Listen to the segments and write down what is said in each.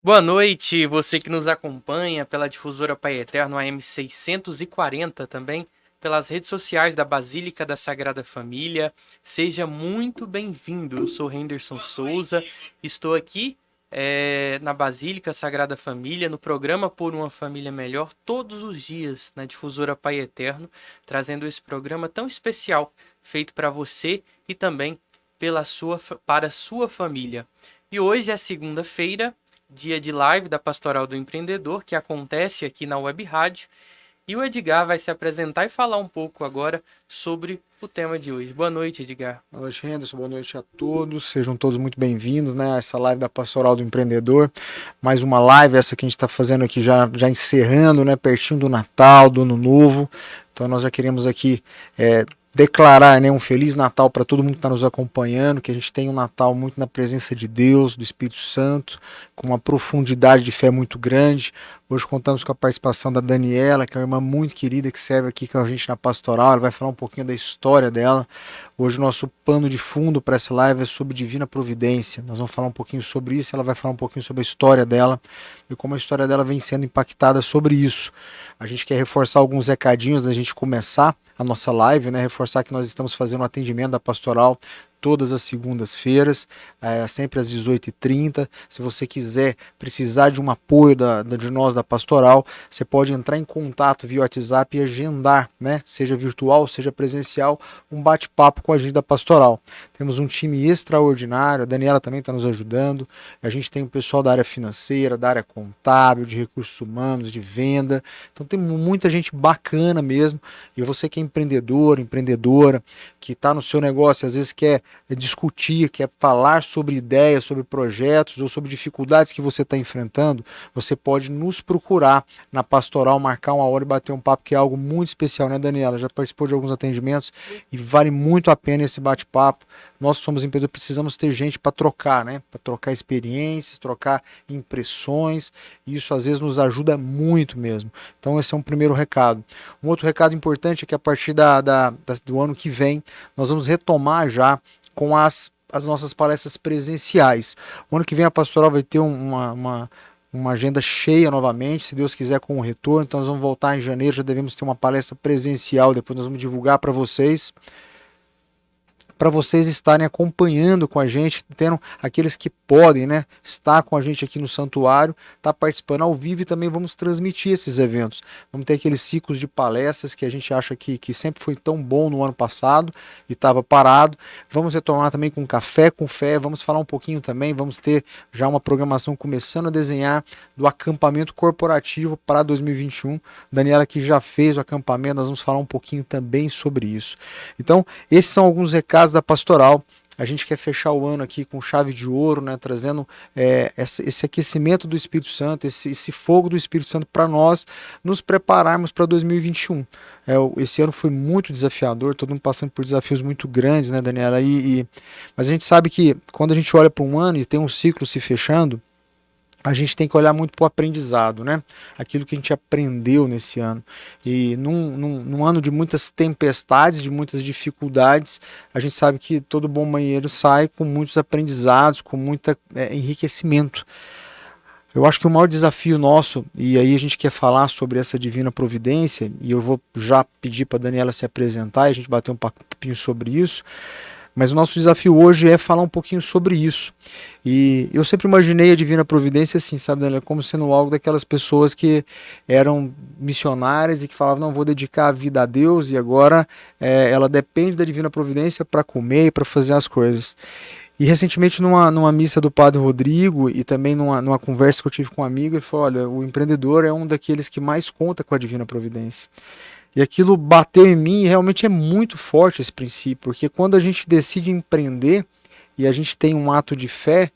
Boa noite, você que nos acompanha pela difusora Pai Eterno AM 640 também, pelas redes sociais da Basílica da Sagrada Família. Seja muito bem-vindo. Eu sou Henderson Souza, estou aqui na Basílica Sagrada Família, no programa Por uma Família Melhor, todos os dias na difusora Pai Eterno, trazendo esse programa tão especial, feito para você e também para a sua família. E hoje é segunda-feira, dia de live da Pastoral do Empreendedor, que acontece aqui na Web Rádio. E o Edgar vai se apresentar e falar um pouco agora sobre o tema de hoje. Boa noite, Edgar. Boa noite, Henderson. Boa noite a todos. Sejam todos muito bem-vindos, né, a essa live da Pastoral do Empreendedor. Mais uma live, essa que a gente está fazendo aqui já encerrando, né, pertinho do Natal, do Ano Novo. Então nós já queremos aqui declarar, né, um Feliz Natal para todo mundo que está nos acompanhando, que a gente tenha um Natal muito na presença de Deus, do Espírito Santo, com uma profundidade de fé muito grande. Hoje contamos com a participação da Daniela, que é uma irmã muito querida que serve aqui com a gente na pastoral. Ela vai falar um pouquinho da história dela. Hoje o nosso pano de fundo para essa live é sobre divina providência. Nós vamos falar um pouquinho sobre isso, ela vai falar um pouquinho sobre a história dela e como a história dela vem sendo impactada sobre isso. A gente quer reforçar alguns recadinhos da gente começar a nossa live, né? Reforçar que nós estamos fazendo um atendimento da pastoral todas as segundas-feiras, sempre às 18h30. Se você quiser precisar de um apoio de nós da Pastoral, você pode entrar em contato via WhatsApp e agendar, né? Seja virtual, seja presencial, um bate-papo com a gente da Pastoral. Temos um time extraordinário, a Daniela também está nos ajudando, a gente tem o pessoal da área financeira, da área contábil, de recursos humanos, de venda, então tem muita gente bacana mesmo, e você que é empreendedor, empreendedora, que está no seu negócio, às vezes quer discutir, quer falar sobre ideias, sobre projetos ou sobre dificuldades que você está enfrentando, você pode nos procurar na pastoral, marcar uma hora e bater um papo, que é algo muito especial, né, Daniela? Já participou de alguns atendimentos e vale muito a pena esse bate-papo. Nós que somos empreendedores, precisamos ter gente para trocar, né? Para trocar experiências, trocar impressões, e isso às vezes nos ajuda muito mesmo. Então esse é um primeiro recado. Um outro recado importante é que a partir do ano que vem, nós vamos retomar já com as nossas palestras presenciais. O ano que vem a pastoral vai ter uma agenda cheia novamente, se Deus quiser, com o retorno. Então nós vamos voltar em janeiro, já devemos ter uma palestra presencial, depois nós vamos divulgar para vocês estarem acompanhando com a gente, tendo aqueles que podem, né, estar com a gente aqui no santuário, estar participando ao vivo, e também vamos transmitir esses eventos. Vamos ter aqueles ciclos de palestras que a gente acha que sempre foi tão bom no ano passado e estava parado. Vamos retomar também com Café com Fé, vamos falar um pouquinho também, vamos ter já uma programação começando a desenhar do acampamento corporativo para 2021. Daniela que já fez o acampamento, nós vamos falar um pouquinho também sobre isso. Então, esses são alguns recados da pastoral. A gente quer fechar o ano aqui com chave de ouro, né, trazendo esse aquecimento do Espírito Santo, esse fogo do Espírito Santo para nós nos prepararmos para 2021. Esse ano foi muito desafiador, todo mundo passando por desafios muito grandes, né, Daniela? Mas a gente sabe que quando a gente olha para um ano e tem um ciclo se fechando, a gente tem que olhar muito para o aprendizado, né? Aquilo que a gente aprendeu nesse ano. E num ano de muitas tempestades, de muitas dificuldades, a gente sabe que todo bom marinheiro sai com muitos aprendizados, com muito enriquecimento. Eu acho que o maior desafio nosso, e aí a gente quer falar sobre essa divina providência, e eu vou já pedir para a Daniela se apresentar e a gente bater um papinho sobre isso. Mas o nosso desafio hoje é falar um pouquinho sobre isso. E eu sempre imaginei a Divina Providência assim, sabe, Daniela, como sendo algo daquelas pessoas que eram missionárias e que falavam, não, vou dedicar a vida a Deus, e agora ela depende da Divina Providência para comer e para fazer as coisas. E recentemente numa missa do Padre Rodrigo e também numa conversa que eu tive com um amigo, ele falou, olha, o empreendedor é um daqueles que mais conta com a Divina Providência. E aquilo bateu em mim, e realmente é muito forte esse princípio, porque quando a gente decide empreender e a gente tem um ato de fé,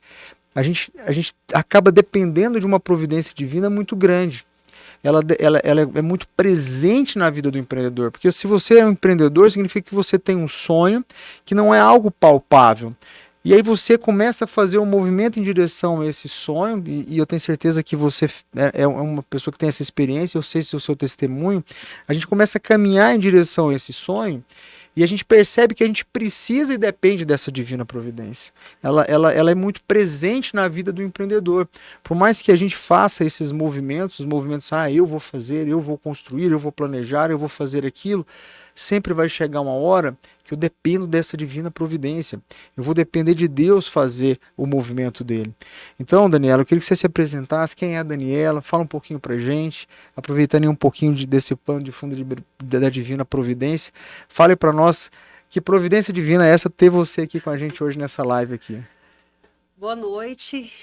a gente acaba dependendo de uma providência divina muito grande. Ela é muito presente na vida do empreendedor, porque se você é um empreendedor, significa que você tem um sonho que não é algo palpável. E aí você começa a fazer um movimento em direção a esse sonho, e eu tenho certeza que você é uma pessoa que tem essa experiência, eu sei se é o seu testemunho, a gente começa a caminhar em direção a esse sonho, E a gente percebe que a gente precisa e depende dessa divina providência. Ela é muito presente na vida do empreendedor. Por mais que a gente faça esses movimentos, os movimentos, eu vou fazer, eu vou construir, eu vou planejar, eu vou fazer aquilo, sempre vai chegar uma hora que eu dependo dessa divina providência. Eu vou depender de Deus fazer o movimento dele. Então, Daniela, eu queria que você se apresentasse. Quem é a Daniela? Fala um pouquinho pra gente, aproveitando um pouquinho desse pano de fundo da divina providência. Fale para nós que providência divina é essa ter você aqui com a gente hoje nessa live aqui. Boa noite.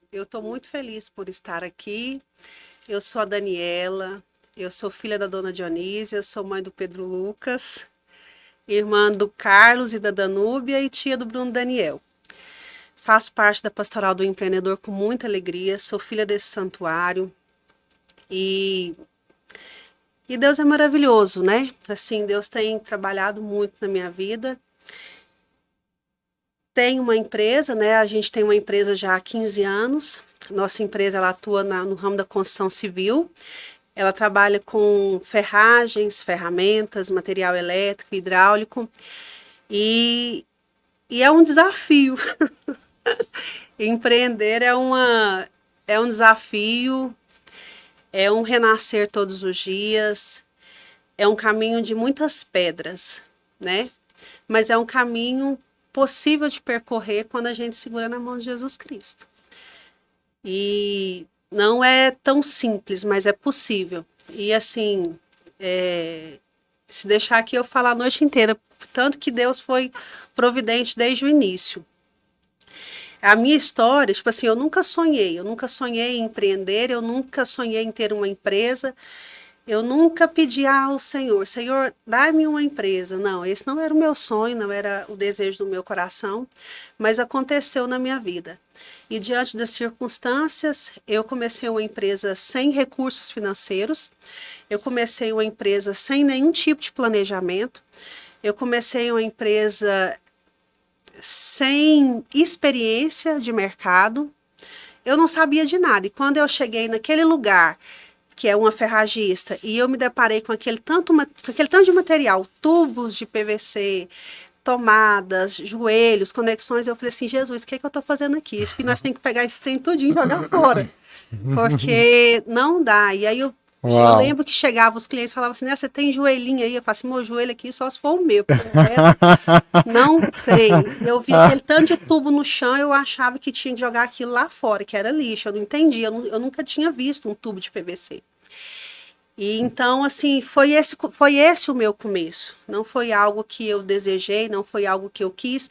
Eu estou muito feliz por estar aqui. Eu sou a Daniela, eu sou filha da dona Dionísia, eu sou mãe do Pedro Lucas, irmã do Carlos e da Danúbia e tia do Bruno Daniel. Faço parte da Pastoral do Empreendedor com muita alegria, sou filha desse santuário e Deus é maravilhoso, né? Assim, Deus tem trabalhado muito na minha vida. Tem uma empresa, né? A gente tem uma empresa já há 15 anos. Nossa empresa ela atua no ramo da construção civil. Ela trabalha com ferragens, ferramentas, material elétrico, hidráulico. E é um desafio. Empreender é um desafio, é um renascer todos os dias, é um caminho de muitas pedras, né? Mas é um caminho possível de percorrer quando a gente segura na mão de Jesus Cristo. E não é tão simples, mas é possível. E assim, se deixar aqui eu falar a noite inteira, tanto que Deus foi providente desde o início. A minha história, tipo assim, eu nunca sonhei em empreender, eu nunca sonhei em ter uma empresa, eu nunca pedi ao Senhor, dá-me uma empresa. Não, esse não era o meu sonho, não era o desejo do meu coração, mas aconteceu na minha vida. E diante das circunstâncias, eu comecei uma empresa sem recursos financeiros, eu comecei uma empresa sem nenhum tipo de planejamento, eu comecei uma empresa sem experiência de mercado, eu não sabia de nada. E quando eu cheguei naquele lugar, que é uma ferragista, e eu me deparei com aquele tanto de material, tubos de PVC, tomadas, joelhos, conexões, eu falei assim, Jesus, o que eu estou fazendo aqui? Acho que nós temos que pegar esse trem tudinho e jogar fora, porque não dá. E aí eu lembro que chegava os clientes e falavam assim, né, você tem joelhinho aí? Eu falava assim, meu joelho aqui só se for o meu, porque não tem. Eu vi aquele tanto de tubo no chão, eu achava que tinha que jogar aquilo lá fora, que era lixo, eu não entendia, eu nunca tinha visto um tubo de PVC. E então, assim, foi esse o meu começo. Não foi algo que eu desejei, não foi algo que eu quis,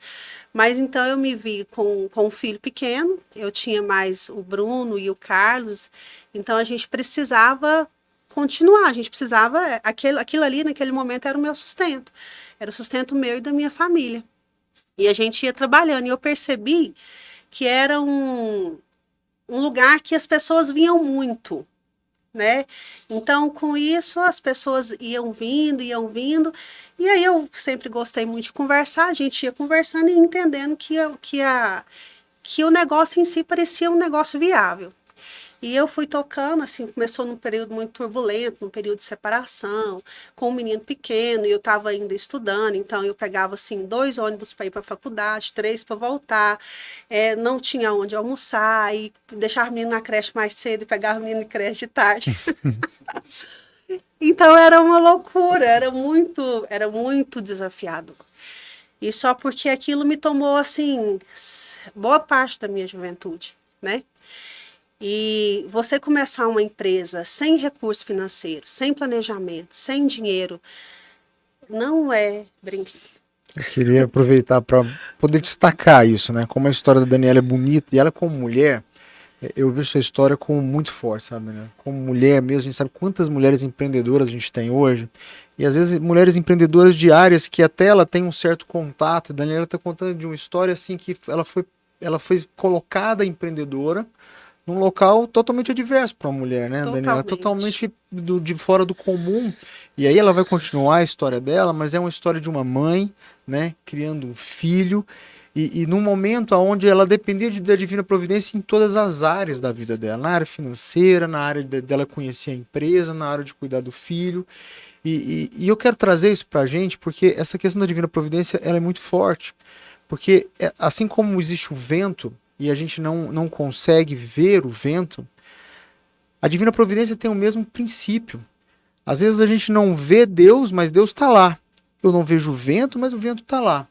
mas então eu me vi com um filho pequeno, eu tinha mais o Bruno e o Carlos, então a gente precisava continuar, a gente precisava, aquilo ali naquele momento era o meu sustento, era o sustento meu e da minha família. E a gente ia trabalhando, e eu percebi que era um lugar que as pessoas vinham muito, né? Então, com isso, as pessoas iam vindo, e aí eu sempre gostei muito de conversar, a gente ia conversando e entendendo que o negócio em si parecia um negócio viável. E eu fui tocando, assim, começou num período muito turbulento, num período de separação, com um menino pequeno, e eu estava ainda estudando, então eu pegava, assim, 2 ônibus para ir para a faculdade, 3 para voltar, não tinha onde almoçar, e deixava o menino na creche mais cedo e pegava o menino de creche de tarde. Então era uma loucura, era muito desafiador. E só porque aquilo me tomou, assim, boa parte da minha juventude, né? E você começar uma empresa sem recurso financeiro, sem planejamento, sem dinheiro, não é brinquedo. Eu queria aproveitar para poder destacar isso, né? Como a história da Daniela é bonita e ela como mulher, eu vejo sua história como muito forte, sabe, né? Como mulher mesmo, a gente sabe quantas mulheres empreendedoras a gente tem hoje. E às vezes mulheres empreendedoras de áreas que até ela tem um certo contato. A Daniela está contando de uma história assim que ela foi colocada empreendedora num local totalmente adverso para uma mulher, né, Daniela? Totalmente de fora do comum. E aí ela vai continuar a história dela, mas é uma história de uma mãe, né, criando um filho. E num momento onde ela dependia da divina providência em todas as áreas da vida dela, na área financeira, na área dela conhecer a empresa, na área de cuidar do filho. E eu quero trazer isso pra gente, porque essa questão da divina providência ela é muito forte. Porque assim como existe o vento, e a gente não consegue ver o vento, a divina providência tem o mesmo princípio. Às vezes a gente não vê Deus, mas Deus está lá. Eu não vejo o vento, mas o vento está lá.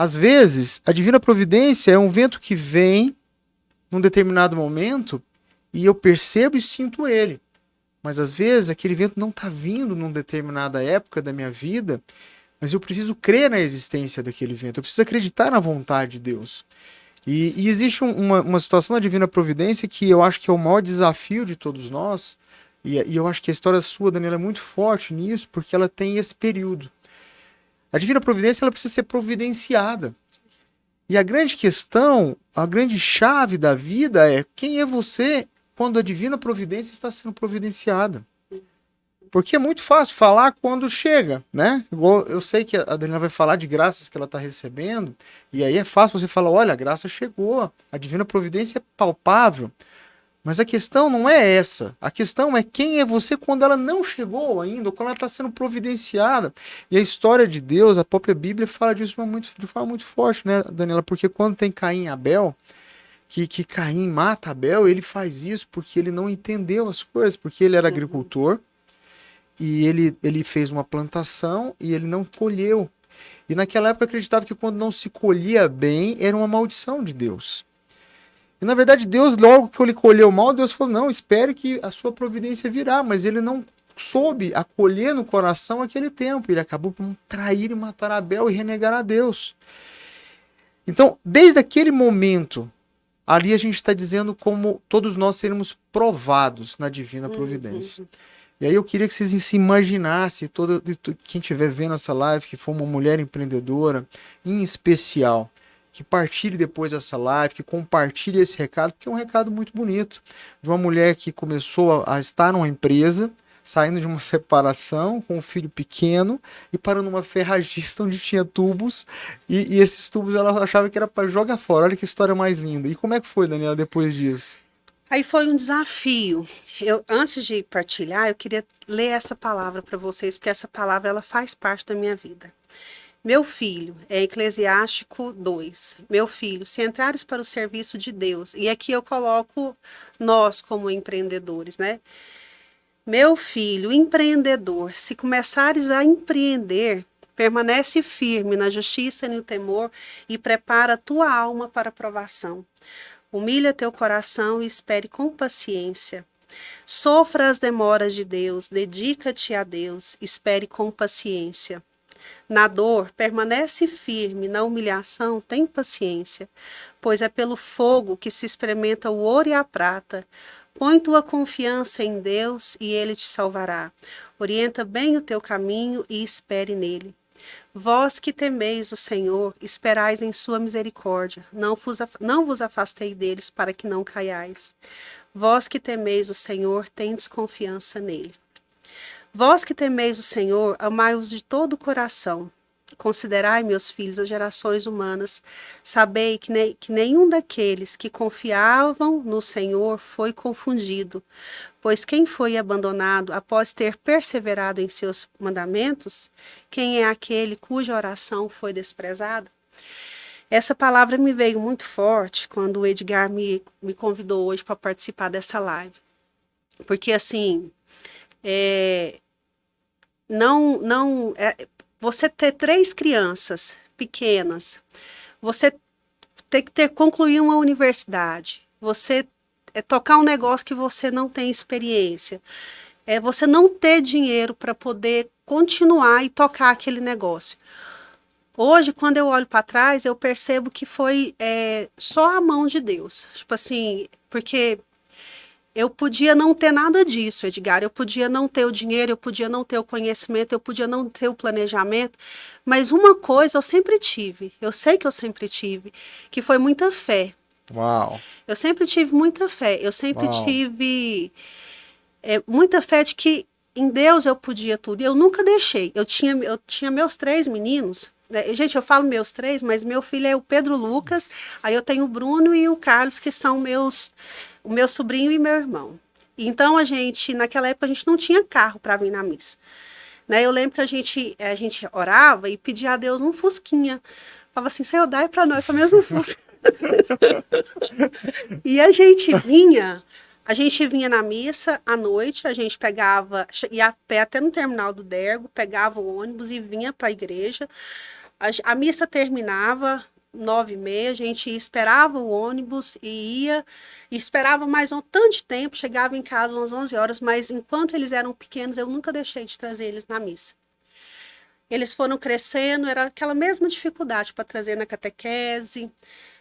Às vezes, a divina providência é um vento que vem num determinado momento e eu percebo e sinto ele. Mas às vezes aquele vento não está vindo numa determinada época da minha vida, mas eu preciso crer na existência daquele vento. Eu preciso acreditar na vontade de Deus. E existe uma situação na divina providência que eu acho que é o maior desafio de todos nós. E eu acho que a história sua, Daniela, é muito forte nisso, porque ela tem esse período. A divina providência ela precisa ser providenciada. E a grande questão, a grande chave da vida é quem é você quando a divina providência está sendo providenciada. Porque é muito fácil falar quando chega, né? Igual eu sei que a Daniela vai falar de graças que ela está recebendo, e aí é fácil você falar, olha, a graça chegou, a divina providência é palpável. Mas a questão não é essa. A questão é quem é você quando ela não chegou ainda, ou quando ela está sendo providenciada. E a história de Deus, a própria Bíblia fala disso de forma muito forte, né, Daniela? Porque quando tem Caim e Abel, que Caim mata Abel, ele faz isso porque ele não entendeu as coisas, porque ele era agricultor, e ele fez uma plantação e ele não colheu. E naquela época acreditava que quando não se colhia bem, era uma maldição de Deus. E na verdade Deus, logo que ele colheu mal, Deus falou, não, espere que a sua providência virá, mas ele não soube acolher no coração aquele tempo, ele acabou por trair e matar Abel e renegar a Deus. Então, desde aquele momento, ali a gente está dizendo como todos nós seremos provados na divina providência. E aí eu queria que vocês se imaginassem, quem estiver vendo essa live, que for uma mulher empreendedora, em especial, que partilhe depois dessa live, que compartilhe esse recado, porque é um recado muito bonito, de uma mulher que começou a estar numa empresa, saindo de uma separação, com um filho pequeno, e parando numa ferragista onde tinha tubos, e esses tubos ela achava que era para jogar fora. Olha que história mais linda. E como é que foi, Daniela, depois disso? Aí foi um desafio. Antes de partilhar, eu queria ler essa palavra para vocês, porque essa palavra ela faz parte da minha vida. Meu filho, é Eclesiástico 2. Meu filho, se entrares para o serviço de Deus, e aqui eu coloco nós como empreendedores, né? Meu filho, empreendedor, se começares a empreender, permanece firme na justiça e no temor e prepara a tua alma para a provação. Humilha teu coração e espere com paciência. Sofra as demoras de Deus, dedica-te a Deus, espere com paciência. Na dor, permanece firme, na humilhação, tem paciência, pois é pelo fogo que se experimenta o ouro e a prata. Põe tua confiança em Deus e Ele te salvará. Orienta bem o teu caminho e espere nele. Vós que temeis o Senhor, esperais em sua misericórdia. Não vos afastei deles para que não caiais. Vós que temeis o Senhor, tendes confiança nele. Vós que temeis o Senhor, amai-os de todo o coração. Considerai, meus filhos, as gerações humanas. Sabei que nenhum daqueles que confiavam no Senhor foi confundido. Pois quem foi abandonado após ter perseverado em seus mandamentos? Quem é aquele cuja oração foi desprezada? Essa palavra me veio muito forte quando o Edgar me convidou hoje para participar dessa live. Porque assim... você ter 3 crianças pequenas, você ter que concluir uma universidade, você tocar um negócio que você não tem experiência, você não ter dinheiro para poder continuar e tocar aquele negócio. Hoje, quando eu olho para trás, eu percebo que foi só a mão de Deus. Tipo assim, porque... eu podia não ter nada disso, Edgar. Eu podia não ter o dinheiro, eu podia não ter o conhecimento, eu podia não ter o planejamento. Mas uma coisa eu sempre tive, eu sei que eu sempre tive, que foi muita fé. Uau! Eu sempre tive muita fé. Eu sempre tive muita fé de que em Deus eu podia tudo. Eu nunca deixei. Eu tinha meus 3 meninos né? Gente, eu falo meus três, mas meu filho é o Pedro Lucas, aí eu tenho o Bruno e o Carlos, que são o meu sobrinho e meu irmão. Então, naquela época, a gente não tinha carro para vir na missa. Né? Eu lembro que a gente orava e pedia a Deus um fusquinha. Falava assim, Senhor, dai para nós, pelo menos um fusca. E a gente vinha na missa à noite, a gente ia a pé até no terminal do Dergo, pegava o ônibus e vinha para a igreja. A missa terminava 9h30, a gente esperava o ônibus e esperava mais um tanto de tempo, chegava em casa umas 11 horas, mas enquanto eles eram pequenos, eu nunca deixei de trazer eles na missa. Eles foram crescendo, era aquela mesma dificuldade para trazer na catequese,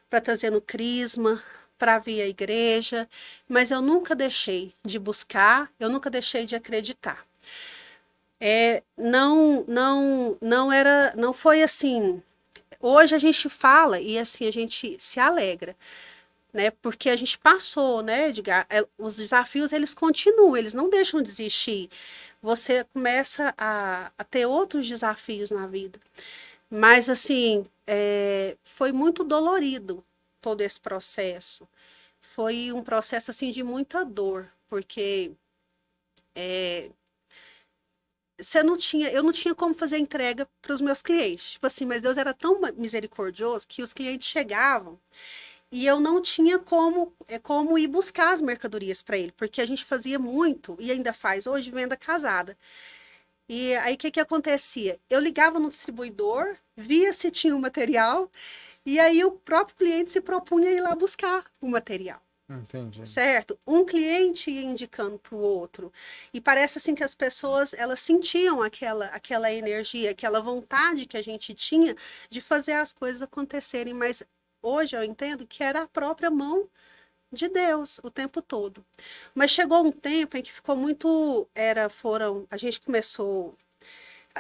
para trazer no crisma, para vir à igreja, mas eu nunca deixei de buscar, eu nunca deixei de acreditar. Não foi assim. Hoje a gente fala e assim a gente se alegra, né? Porque a gente passou, né, Edgar? Os desafios eles continuam, eles não deixam de existir. Você começa a ter outros desafios na vida. Mas assim, foi muito dolorido todo esse processo. Foi um processo assim de muita dor, porque eu não tinha como fazer entrega para os meus clientes. Tipo assim, mas Deus era tão misericordioso que os clientes chegavam e eu não tinha como ir buscar as mercadorias para ele, porque a gente fazia muito, e ainda faz hoje, venda casada. E aí o que acontecia? Eu ligava no distribuidor, via se tinha o material, e aí o próprio cliente se propunha a ir lá buscar o material. Entendi. Certo? Um cliente ia indicando para o outro. E parece assim que as pessoas, elas sentiam aquela energia, aquela vontade que a gente tinha de fazer as coisas acontecerem. Mas hoje eu entendo que era a própria mão de Deus o tempo todo. Mas chegou um tempo em que ficou muito, a gente começou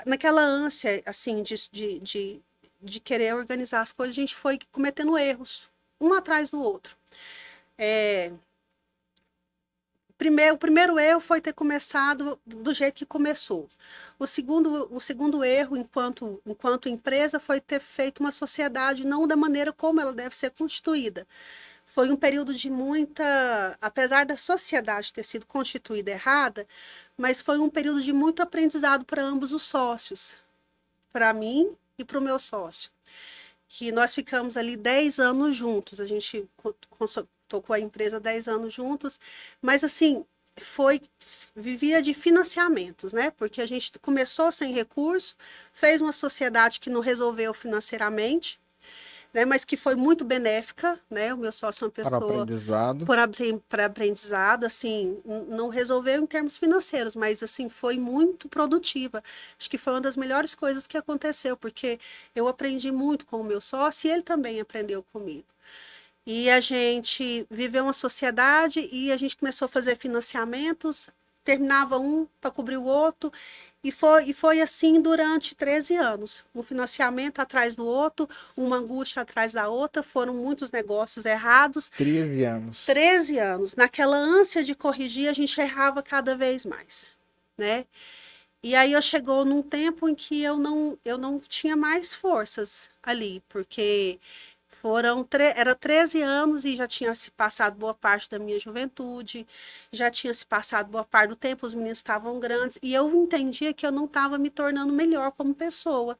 naquela ânsia, assim, de querer organizar as coisas, a gente foi cometendo erros, um atrás do outro. O primeiro erro foi ter começado do jeito que começou. O segundo erro, enquanto empresa, foi ter feito uma sociedade não da maneira como ela deve ser constituída. Foi um período de apesar da sociedade ter sido constituída errada, mas foi um período de muito aprendizado para ambos os sócios, para mim e para o meu sócio. Que nós ficamos ali 10 anos juntos, a gente tocou a empresa 10 anos juntos, mas assim, vivia de financiamentos, né? Porque a gente começou sem recurso, fez uma sociedade que não resolveu financeiramente, né? Mas que foi muito benéfica, né? O meu sócio é uma pessoa... Para aprendizado, assim, não resolveu em termos financeiros, mas assim, foi muito produtiva. Acho que foi uma das melhores coisas que aconteceu, porque eu aprendi muito com o meu sócio e ele também aprendeu comigo. E a gente viveu uma sociedade e a gente começou a fazer financiamentos, terminava um para cobrir o outro, e foi assim durante 13 anos. Um financiamento atrás do outro, uma angústia atrás da outra, foram muitos negócios errados. 13 anos. 13 anos. Naquela ânsia de corrigir, a gente errava cada vez mais, né? E aí chegou num tempo em que eu não tinha mais forças ali, porque era 13 anos e já tinha se passado boa parte da minha juventude, já tinha se passado boa parte do tempo, os meninos estavam grandes, e eu entendia que eu não estava me tornando melhor como pessoa.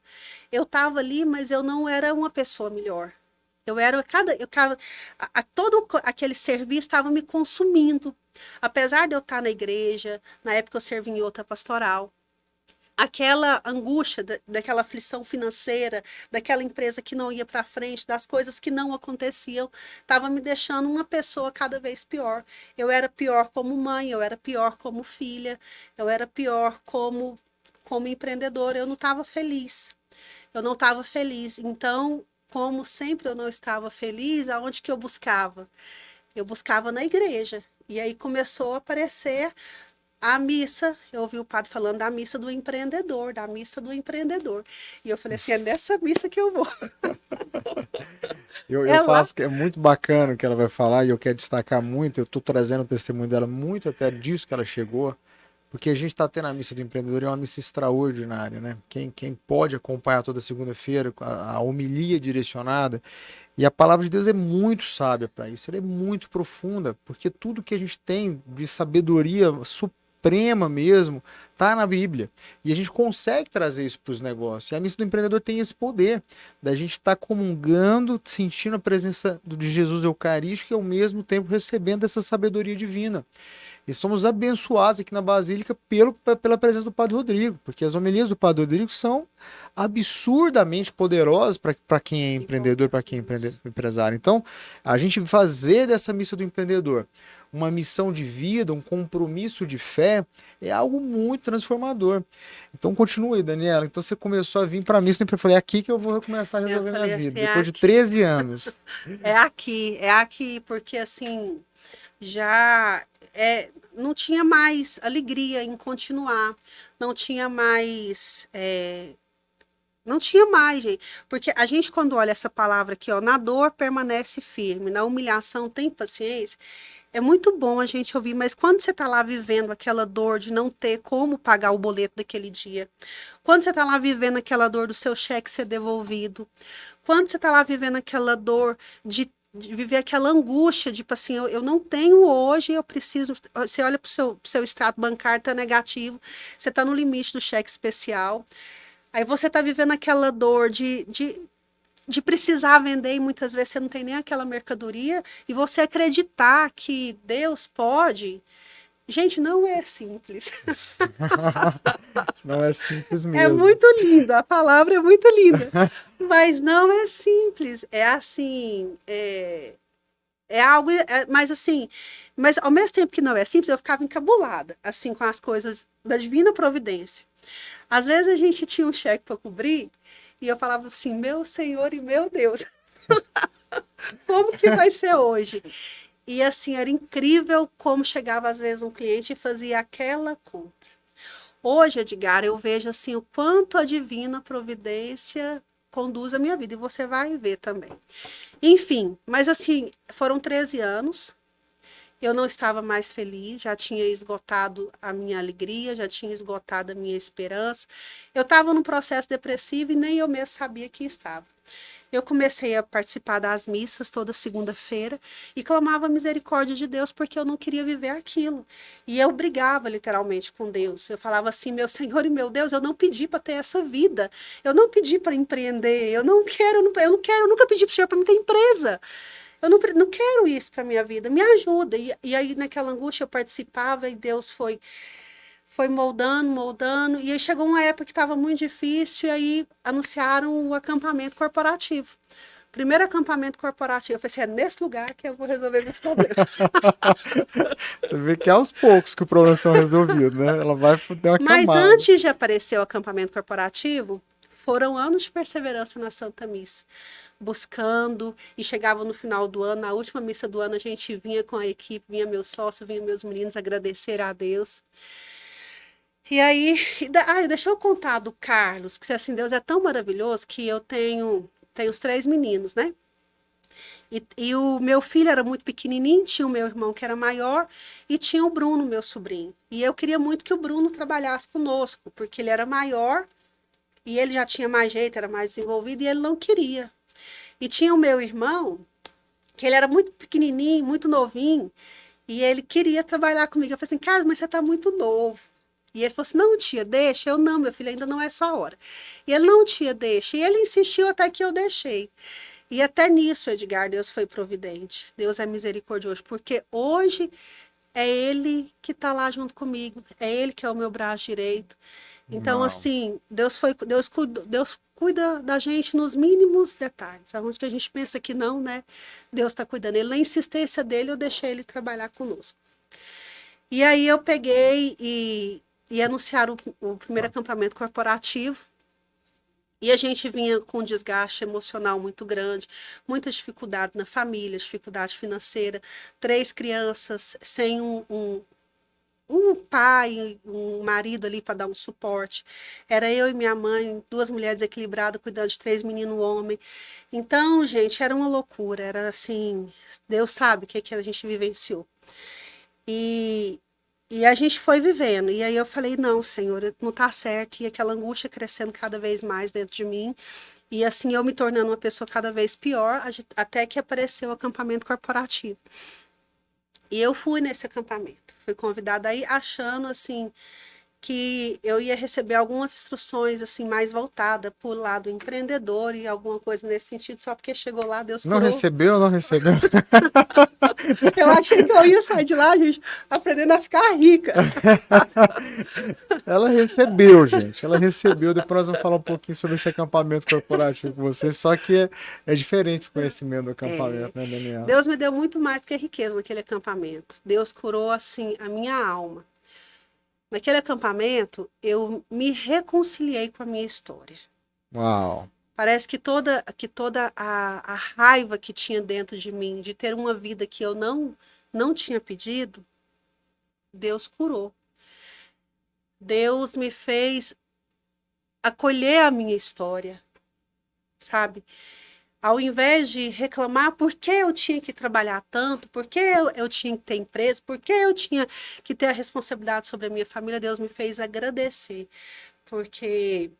Eu estava ali, mas eu não era uma pessoa melhor. Todo aquele serviço estava me consumindo. Apesar de eu estar na igreja, na época eu servi em outra pastoral, aquela angústia, daquela aflição financeira, daquela empresa que não ia para frente, das coisas que não aconteciam, estava me deixando uma pessoa cada vez pior. Eu era pior como mãe, eu era pior como filha, eu era pior como empreendedora. Eu não estava feliz. Eu não estava feliz. Então, como sempre eu não estava feliz, aonde que eu buscava? Eu buscava na igreja. E aí começou a aparecer a missa. Eu ouvi o padre falando da missa do empreendedor, da missa do empreendedor. E eu falei assim, é nessa missa que eu vou. Eu faço, que é muito bacana o que ela vai falar, e eu quero destacar muito, eu estou trazendo o testemunho dela muito até disso que ela chegou, porque a gente está tendo a missa do empreendedor, é uma missa extraordinária, né? Quem pode acompanhar toda segunda-feira a homilia direcionada, e a palavra de Deus é muito sábia para isso, ela é muito profunda, porque tudo que a gente tem de sabedoria suprema mesmo está na Bíblia. E a gente consegue trazer isso para os negócios. E a missa do empreendedor tem esse poder da gente estar comungando, sentindo a presença de Jesus Eucarístico e ao mesmo tempo recebendo essa sabedoria divina. E somos abençoados aqui na Basílica pela presença do Padre Rodrigo, porque as homilias do Padre Rodrigo são absurdamente poderosas para quem é empreendedor, para quem é empresário. Então, a gente fazer dessa missa do empreendedor uma missão de vida, um compromisso de fé, é algo muito transformador. Então, continue, Daniela. Então, você começou a vir para a missa, e eu falei, é aqui que eu vou começar a resolver minha vida, assim, depois de 13 anos. É aqui, porque assim, já não tinha mais alegria em continuar, não tinha mais. Não tinha mais, gente. Porque a gente, quando olha essa palavra aqui, ó, na dor permanece firme, na humilhação tem paciência, é muito bom a gente ouvir, mas quando você está lá vivendo aquela dor de não ter como pagar o boleto daquele dia, quando você está lá vivendo aquela dor do seu cheque ser devolvido, quando você está lá vivendo aquela dor de viver aquela angústia, tipo assim, eu não tenho hoje, eu preciso. Você olha para o seu extrato bancário, está negativo, você está no limite do cheque especial. Aí você está vivendo aquela dor de precisar vender e muitas vezes você não tem nem aquela mercadoria e você acreditar que Deus pode. Gente, não é simples. Não é simples É mesmo. muito lindo, a palavra é muito linda, mas não é simples. É assim, é algo, mas assim, mas ao mesmo tempo que não é simples, eu ficava encabulada, assim, com as coisas da divina providência. Às vezes a gente tinha um cheque para cobrir e eu falava assim, meu Senhor e meu Deus, como que vai ser hoje? E assim, era incrível como chegava às vezes um cliente e fazia aquela compra. Hoje, Edgar, eu vejo assim o quanto a divina providência conduz a minha vida e você vai ver também. Enfim, mas assim, foram 13 anos. Eu não estava mais feliz, já tinha esgotado a minha alegria, já tinha esgotado a minha esperança. Eu estava num processo depressivo e nem eu mesmo sabia que estava. Eu comecei a participar das missas toda segunda-feira e clamava a misericórdia de Deus porque eu não queria viver aquilo. E eu brigava literalmente com Deus. Eu falava assim, meu Senhor e meu Deus, eu não pedi para ter essa vida. Eu não pedi para empreender. Eu não quero, eu nunca pedi para o Senhor para me ter empresa. Eu não quero isso para minha vida, me ajuda. E aí, naquela angústia, eu participava e Deus foi moldando. E aí chegou uma época que estava muito difícil, e aí anunciaram o acampamento corporativo. Primeiro acampamento corporativo. Eu falei assim, é nesse lugar que eu vou resolver meus problemas. Você vê que é aos poucos que os problemas são resolvidos, né? Ela vai dar uma Mas camada. antes de aparecer o acampamento corporativo, foram anos de perseverança na Santa Missa, buscando, e chegava no final do ano, na última missa do ano, a gente vinha com a equipe, vinha meu sócio, vinha meus meninos agradecer a Deus. E aí, deixa eu contar do Carlos, porque assim, Deus é tão maravilhoso que eu tenho os 3 meninos, né? E o meu filho era muito pequenininho, tinha o meu irmão que era maior e tinha o Bruno, meu sobrinho. E eu queria muito que o Bruno trabalhasse conosco, porque ele era maior e ele já tinha mais jeito, era mais desenvolvido e ele não queria. E tinha o meu irmão, que ele era muito pequenininho, muito novinho, e ele queria trabalhar comigo. Eu falei assim, Carlos, mas você está muito novo. E ele falou assim, não, tia, deixa. Eu, não, meu filho, ainda não é sua hora. E ele, não, tia, deixa. E ele insistiu até que eu deixei. E até nisso, Edgar, Deus foi providente. Deus é misericordioso, porque hoje é ele que está lá junto comigo. É ele que é o meu braço direito. Então, assim, Deus cuida da gente nos mínimos detalhes. Aonde que a gente pensa que não, né? Deus está cuidando. Ele, na insistência dele, eu deixei ele trabalhar conosco. E aí eu peguei e anunciaram o primeiro acampamento corporativo. E a gente vinha com um desgaste emocional muito grande, muita dificuldade na família, dificuldade financeira, 3 crianças sem um pai, um marido ali para dar um suporte. Era eu e minha mãe, 2 mulheres equilibradas, cuidando de 3 meninos homem. Então, gente, era uma loucura. Era assim, Deus sabe o que a gente vivenciou. E E a gente foi vivendo. E aí eu falei, não, Senhor, não tá certo. E aquela angústia crescendo cada vez mais dentro de mim. E assim eu me tornando uma pessoa cada vez pior, até que apareceu o acampamento corporativo. E eu fui nesse acampamento. Fui convidada aí achando assim que eu ia receber algumas instruções assim mais voltada para o lado empreendedor e alguma coisa nesse sentido, só porque chegou lá, Deus Não curou. recebeu, não recebeu. Eu achei que eu ia sair de lá, gente, aprendendo a ficar rica. Ela recebeu, gente. Ela recebeu. Depois nós vamos falar um pouquinho sobre esse acampamento corporativo com vocês. Só que é diferente o conhecimento do acampamento, né, Daniela? Deus me deu muito mais do que riqueza naquele acampamento. Deus curou assim a minha alma. Naquele acampamento, eu me reconciliei com a minha história. Uau. Parece que toda a raiva que tinha dentro de mim, de ter uma vida que eu não tinha pedido, Deus curou. Deus me fez acolher a minha história, sabe? Ao invés de reclamar por que eu tinha que trabalhar tanto, por que eu tinha que ter empresa, por que eu tinha que ter a responsabilidade sobre a minha família, Deus me fez agradecer, porque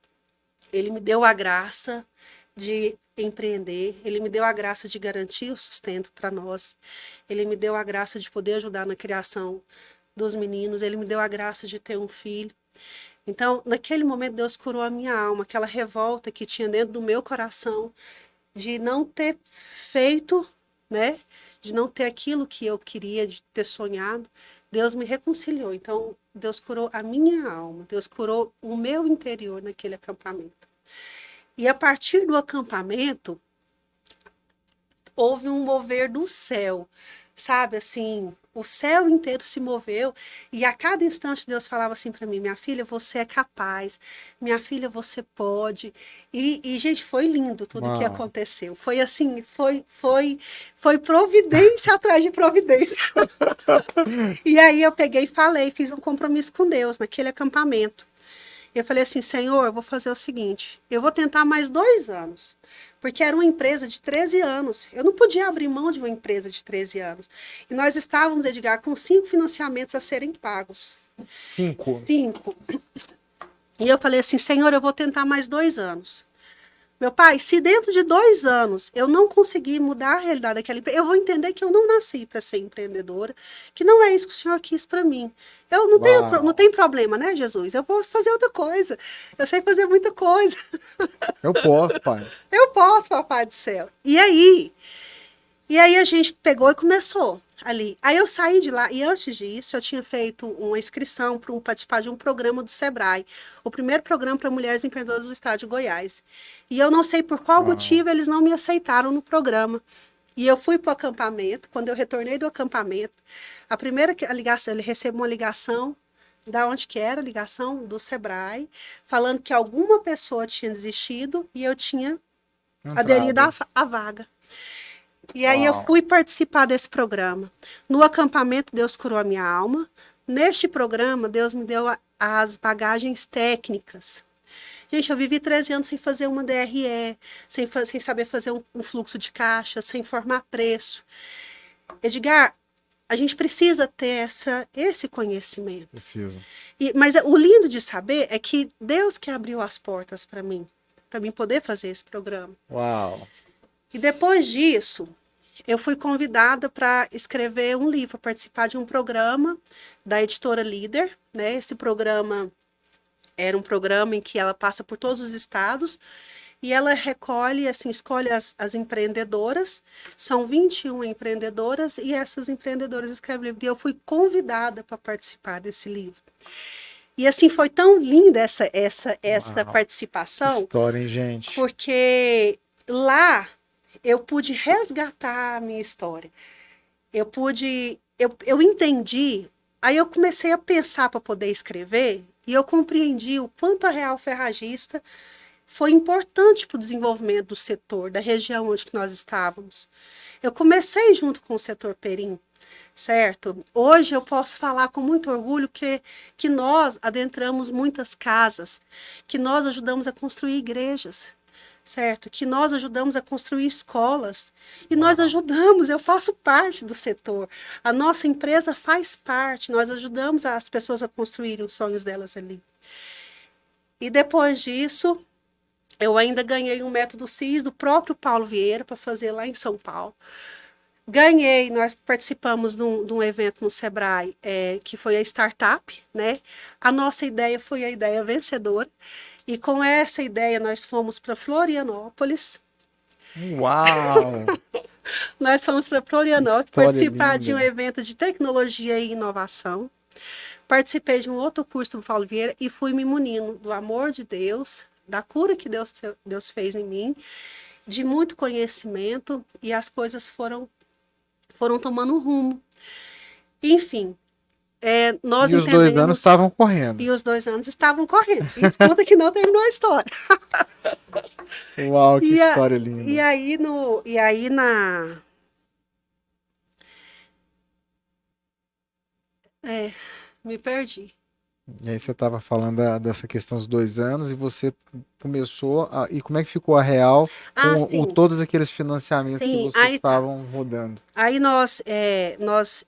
Ele me deu a graça de empreender, Ele me deu a graça de garantir o sustento para nós, Ele me deu a graça de poder ajudar na criação dos meninos, Ele me deu a graça de ter um filho. Então, naquele momento, Deus curou a minha alma, aquela revolta que tinha dentro do meu coração, de não ter feito, né? De não ter aquilo que eu queria, de ter sonhado. Deus me reconciliou. Então, Deus curou a minha alma. Deus curou o meu interior naquele acampamento. E a partir do acampamento, houve um mover do céu. Sabe, assim, o céu inteiro se moveu e a cada instante Deus falava assim para mim, minha filha, você é capaz, minha filha, você pode. Gente, foi lindo tudo que aconteceu. Foi assim, foi providência atrás de providência. E aí eu peguei e falei, fiz um compromisso com Deus naquele acampamento. Eu falei assim, Senhor, eu vou fazer o seguinte, eu vou tentar mais 2 anos, porque era uma empresa de 13 anos. Eu não podia abrir mão de uma empresa de 13 anos. E nós estávamos, Edgar, com 5 financiamentos a serem pagos. 5? 5. E eu falei assim, Senhor, eu vou tentar mais 2 anos. Meu pai, se dentro de 2 anos eu não conseguir mudar a realidade daquela empresa, eu vou entender que eu não nasci para ser empreendedora, que não é isso que o Senhor quis para mim. Eu não tenho problema, né, Jesus? Eu vou fazer outra coisa. Eu sei fazer muita coisa. Eu posso, pai. Eu posso, papai do céu. E aí a gente pegou e começou ali. Aí eu saí de lá, e antes disso eu tinha feito uma inscrição para participar de um programa do Sebrae, o primeiro programa para mulheres empreendedoras do estado de Goiás. E eu não sei por qual motivo eles não me aceitaram no programa. E eu fui para o acampamento, quando eu retornei do acampamento, a primeira ligação, ele recebeu uma ligação, da onde que era a ligação? Do Sebrae, falando que alguma pessoa tinha desistido e eu tinha aderido à vaga. E aí eu fui participar desse programa. No acampamento, Deus curou a minha alma. Neste programa, Deus me deu as bagagens técnicas. Gente, eu vivi 13 anos sem fazer uma DRE, sem saber fazer um fluxo de caixa, sem formar preço. Edgar, a gente precisa ter esse conhecimento. Preciso. Mas o lindo de saber é que Deus que abriu as portas para mim poder fazer esse programa. Uau! E depois disso, eu fui convidada para escrever um livro, participar de um programa da editora Líder, né? Esse programa era um programa em que ela passa por todos os estados e ela recolhe, assim, escolhe as empreendedoras, são 21 empreendedoras e essas empreendedoras escrevem livro. E eu fui convidada para participar desse livro. E assim, foi tão linda essa participação. História, hein, gente? Porque lá eu pude resgatar a minha história. Eu entendi, aí eu comecei a pensar para poder escrever e eu compreendi o quanto a Real Ferragista foi importante para o desenvolvimento do setor, da região onde nós estávamos. Eu comecei junto com o setor Perim, certo? Hoje eu posso falar com muito orgulho que nós adentramos muitas casas, que nós ajudamos a construir igrejas, certo? Que nós ajudamos a construir escolas. E nós ajudamos, eu faço parte do setor. A nossa empresa faz parte, nós ajudamos as pessoas a construírem os sonhos delas ali. E depois disso, eu ainda ganhei um método CIS do próprio Paulo Vieira para fazer lá em São Paulo. Ganhei, nós participamos de um evento no Sebrae, que foi a Startup, né? A nossa ideia foi a ideia vencedora. E com essa ideia nós fomos para Florianópolis. Uau! Nós fomos para Florianópolis História participar de um linda. evento de tecnologia e inovação. Participei de um outro curso do Paulo Vieira e fui me munindo do amor de Deus, da cura que Deus fez em mim, de muito conhecimento, e as coisas foram tomando um rumo. Enfim, nós E os 2 anos entendemos... estavam correndo. E os 2 anos estavam correndo. Escuta que não terminou a história. Uau, que história linda. E aí me perdi. E aí você estava falando dessa questão dos 2 anos e você começou a... E como é que ficou a real com Sim. todos aqueles financiamentos que Sim, vocês aí tá. estavam rodando? Aí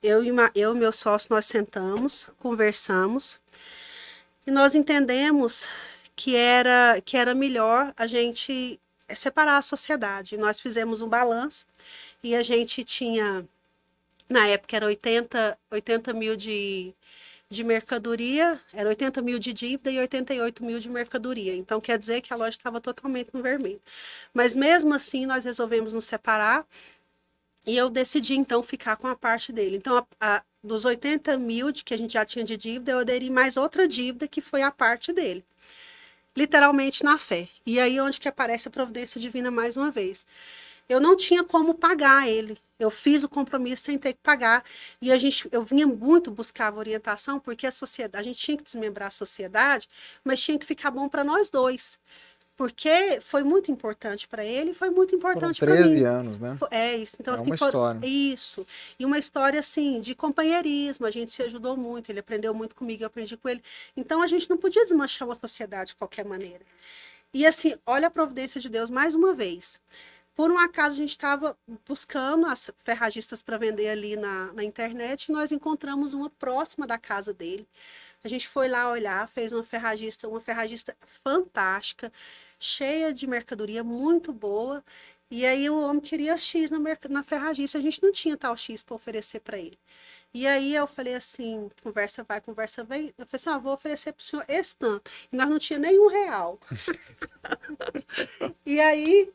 eu e meu sócio, nós sentamos, conversamos e nós entendemos que era melhor a gente separar a sociedade. Nós fizemos um balanço e a gente tinha, na época era 80 mil de mercadoria, era 80 mil de dívida e 88 mil de mercadoria. Então, quer dizer que a loja estava totalmente no vermelho. Mas mesmo assim, nós resolvemos nos separar e eu decidi, então, ficar com a parte dele. Então, dos 80 mil que a gente já tinha de dívida, eu aderi mais outra dívida, que foi a parte dele. Literalmente na fé. E aí onde que aparece a providência divina mais uma vez. Eu não tinha como pagar ele. Eu fiz o compromisso sem ter que pagar. E eu vinha muito buscar orientação, porque a gente tinha que desmembrar a sociedade, mas tinha que ficar bom para nós dois. Porque foi muito importante para ele e foi muito importante para mim. 13 anos, né? É isso. Então, assim, uma história. Isso. E uma história, assim, de companheirismo. A gente se ajudou muito. Ele aprendeu muito comigo, eu aprendi com ele. Então, a gente não podia desmanchar uma sociedade de qualquer maneira. E, assim, olha a providência de Deus mais uma vez. Por um acaso, a gente estava buscando as ferragistas para vender ali na internet e nós encontramos uma próxima da casa dele. A gente foi lá olhar, fez uma ferragista fantástica, cheia de mercadoria, muito boa. E aí o homem queria X na ferragista, a gente não tinha tal X para oferecer para ele. E aí eu falei assim, conversa vai, conversa vem. Eu falei assim, vou oferecer para o senhor esse tanto. E nós não tinha nenhum real. E aí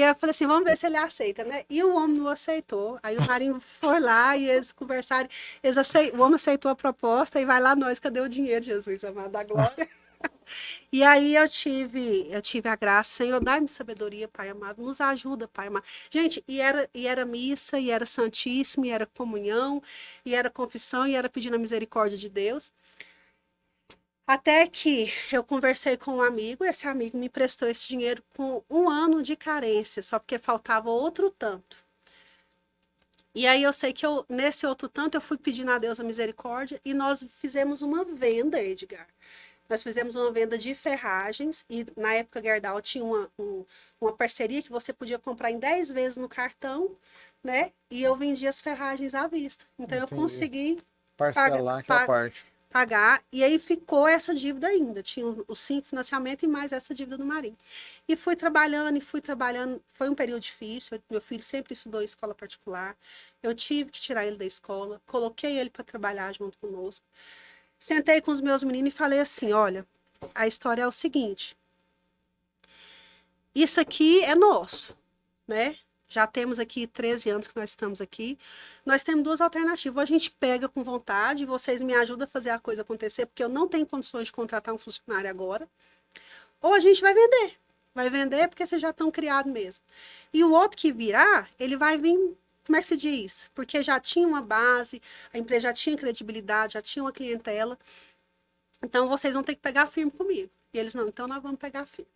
eu falei assim, vamos ver se ele aceita, né? E o homem não aceitou. Aí o Marinho foi lá e eles conversaram. O homem aceitou a proposta e vai lá nós, cadê o dinheiro, Jesus amado da glória? E aí eu tive a graça, Senhor, dai-me sabedoria, Pai amado, nos ajuda, Pai amado. Gente, e era missa, e era santíssimo, e era comunhão, e era confissão, e era pedindo a misericórdia de Deus. Até que eu conversei com um amigo, esse amigo me emprestou esse dinheiro com 1 ano de carência, só porque faltava outro tanto. E aí eu sei que nesse outro tanto eu fui pedindo a Deus a misericórdia e nós fizemos uma venda, Edgar. Nós fizemos uma venda de ferragens e na época Gerdau tinha uma parceria que você podia comprar em 10 vezes no cartão, né? E eu vendia as ferragens à vista. Então eu consegui parcelar aquela parte. Pagar, e aí ficou essa dívida ainda. Tinha os 5 financiamentos e mais essa dívida do Marinho. E fui trabalhando. Foi um período difícil. Meu filho sempre estudou em escola particular. Eu tive que tirar ele da escola. Coloquei ele para trabalhar junto conosco. Sentei com os meus meninos e falei assim, olha, a história é o seguinte. Isso aqui é nosso, né? Já temos aqui 13 anos que nós estamos aqui. Nós temos 2 alternativas. Ou a gente pega com vontade, vocês me ajudam a fazer a coisa acontecer, porque eu não tenho condições de contratar um funcionário agora. Ou a gente vai vender. Vai vender porque vocês já estão criados mesmo. E o outro que virá, ele vai vir, como é que se diz? Porque já tinha uma base, a empresa já tinha credibilidade, já tinha uma clientela. Então, vocês vão ter que pegar firme comigo. E eles, não, então nós vamos pegar firme.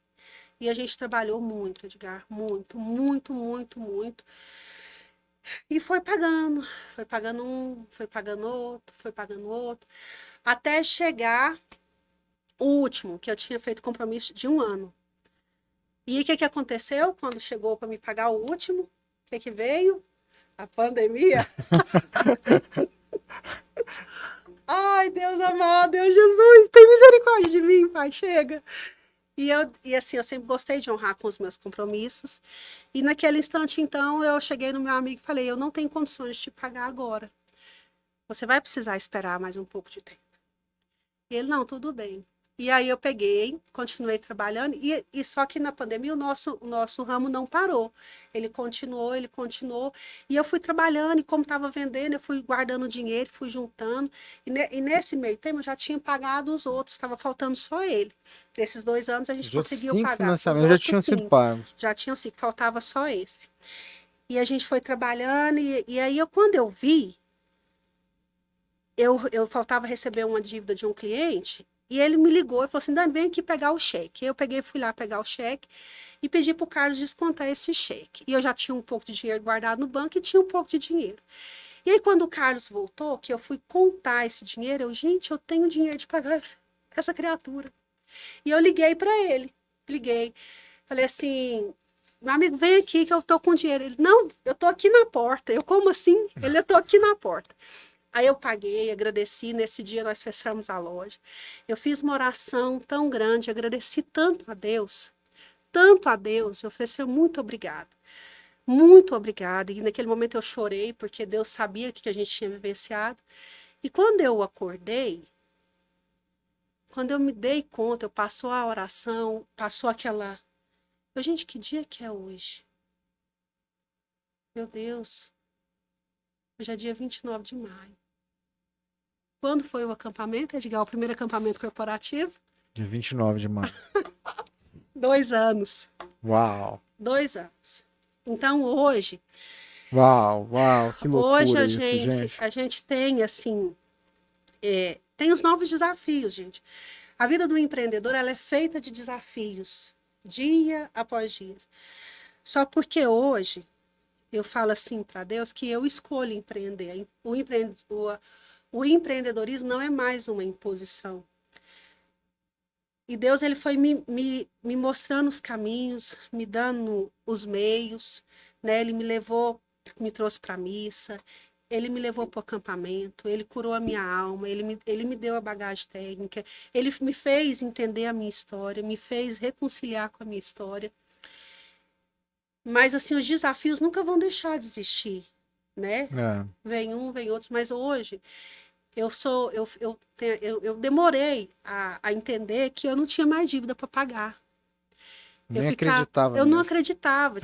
E a gente trabalhou muito, Edgar, muito, muito, muito, muito. E foi pagando um, foi pagando outro, até chegar o último, que eu tinha feito compromisso de 1 ano. E o que aconteceu quando chegou para me pagar o último? O que veio? A pandemia. Ai, Deus amado, Deus Jesus, tem misericórdia de mim, Pai, chega. E assim, eu sempre gostei de honrar com os meus compromissos. E naquele instante, então, eu cheguei no meu amigo e falei, eu não tenho condições de te pagar agora. Você vai precisar esperar mais um pouco de tempo. E ele, não, tudo bem. E aí eu peguei, continuei trabalhando, e só que na pandemia o nosso ramo não parou. Ele continuou, e eu fui trabalhando, e como estava vendendo, eu fui guardando dinheiro, fui juntando, e nesse meio tempo eu já tinha pagado os outros, estava faltando só ele. Nesses 2 anos a gente conseguiu pagar. Financiamentos já tinham sido pagos. Já tinham sido, faltava só esse. E a gente foi trabalhando, e aí quando eu vi, eu faltava receber uma dívida de um cliente, e ele me ligou e falou assim, Dani, vem aqui pegar o cheque. Eu fui lá pegar o cheque e pedi para o Carlos descontar esse cheque. E eu já tinha um pouco de dinheiro guardado no banco e tinha um pouco de dinheiro. E aí quando o Carlos voltou, que eu fui contar esse dinheiro, gente, eu tenho dinheiro de pagar essa criatura. E eu liguei para ele, falei assim, meu amigo, vem aqui que eu tô com dinheiro. Ele, não, eu tô aqui na porta. Eu, como assim? Ele, eu tô aqui na porta. Aí eu paguei, agradeci, nesse dia nós fechamos a loja. Eu fiz uma oração tão grande, agradeci tanto a Deus, eu falei assim, muito obrigada. Muito obrigada. E naquele momento eu chorei, porque Deus sabia o que a gente tinha vivenciado. E quando eu acordei, quando eu me dei conta, eu passou a oração, passou aquela... gente, que dia que é hoje? Meu Deus. Hoje é dia 29 de maio. Quando foi o acampamento, Edgar? O primeiro acampamento corporativo? Dia 29 de maio. 2 anos. Uau. 2 anos. Então, hoje... Uau, que loucura hoje gente. A gente tem, assim... tem os novos desafios, gente. A vida do empreendedor, ela é feita de desafios. Dia após dia. Só porque hoje... eu falo assim para Deus que eu escolho empreender. O empreendedorismo não é mais uma imposição. E Deus, ele foi me mostrando os caminhos, me dando os meios, né? Ele me levou, me trouxe para a missa, ele me levou para o acampamento, ele curou a minha alma, ele me deu a bagagem técnica, ele me fez entender a minha história, me fez reconciliar com a minha história. Mas, assim, os desafios nunca vão deixar de existir, né? Vem vem outros, mas hoje eu demorei a entender que eu não tinha mais dívida para pagar. Acreditava eu nisso. Não acreditava.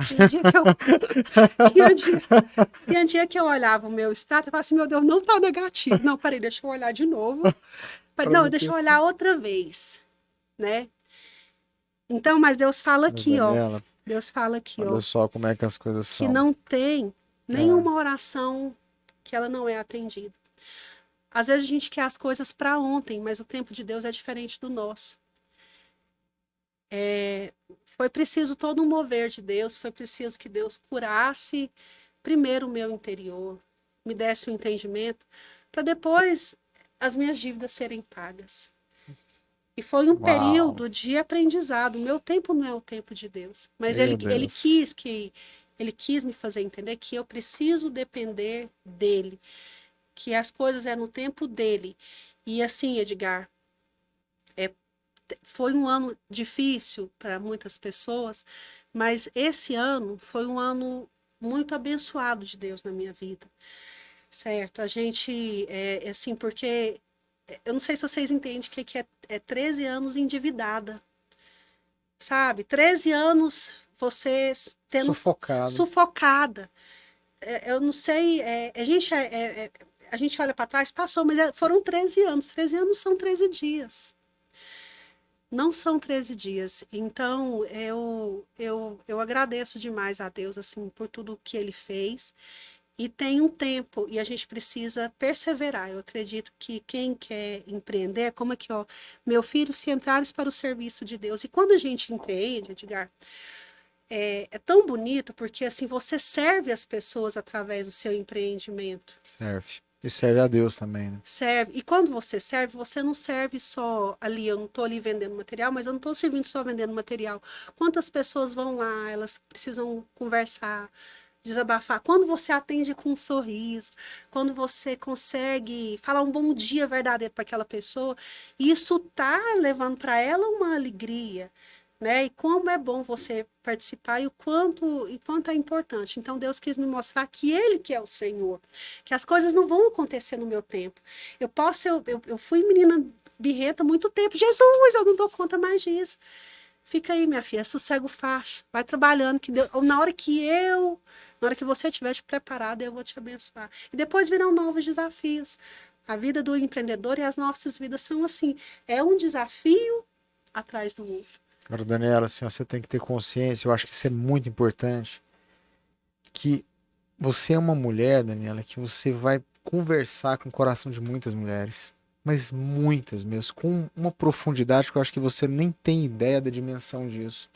Tinha dia que eu olhava o meu extrato e falava assim, meu Deus, não tá negativo. Não, peraí, deixa eu olhar de novo. Não, deixa eu olhar outra vez, né? Então, mas Deus fala aqui, Daniela, Deus fala aqui, olha só como é que as coisas são. Que não tem nenhuma oração que ela não é atendida. Às vezes a gente quer as coisas para ontem, mas o tempo de Deus é diferente do nosso. Foi preciso todo um mover de Deus, foi preciso que Deus curasse primeiro o meu interior, me desse o entendimento, para depois as minhas dívidas serem pagas. E foi um período de aprendizado. O meu tempo não é o tempo de Deus. Mas ele quis me fazer entender que eu preciso depender dele. Que as coisas é no tempo dele. E assim, Edgar, foi um ano difícil para muitas pessoas, mas esse ano foi um ano muito abençoado de Deus na minha vida. Certo? A gente, assim, porque... eu não sei se vocês entendem o que é 13 anos endividada. Sabe? 13 anos você tendo... sufocada. Eu não sei... a gente olha para trás, passou, mas foram 13 anos. 13 anos são 13 dias. Não são 13 dias. Então, eu agradeço demais a Deus, assim, por tudo que ele fez. E tem um tempo, e a gente precisa perseverar. Eu acredito que quem quer empreender, é como aqui, ó, meu filho, se entrares para o serviço de Deus. E quando a gente empreende, Edgar, é tão bonito, porque assim, você serve as pessoas através do seu empreendimento. Serve. E serve a Deus também, né? Serve. E quando você não serve só ali. Eu não estou ali vendendo material, mas eu não estou servindo só vendendo material. Quantas pessoas vão lá, elas precisam conversar, desabafar. Quando você atende com um sorriso, quando você consegue falar um bom dia verdadeiro para aquela pessoa, isso tá levando para ela uma alegria, né? E como é bom você participar e quanto é importante. Então Deus quis me mostrar que Ele que é o Senhor, que as coisas não vão acontecer no meu tempo. Eu fui menina birrenta há muito tempo. Jesus, eu não dou conta mais disso. Fica aí, minha filha, sossega o facho, vai trabalhando, que Deus, na hora que você estiver preparada, eu vou te abençoar. E depois virão novos desafios. A vida do empreendedor e as nossas vidas são assim, é um desafio atrás do outro. Agora, Daniela, assim, ó, você tem que ter consciência, eu acho que isso é muito importante, que você é uma mulher, Daniela, que você vai conversar com o coração de muitas mulheres, mas muitas mesmo, com uma profundidade que eu acho que você nem tem ideia da dimensão disso.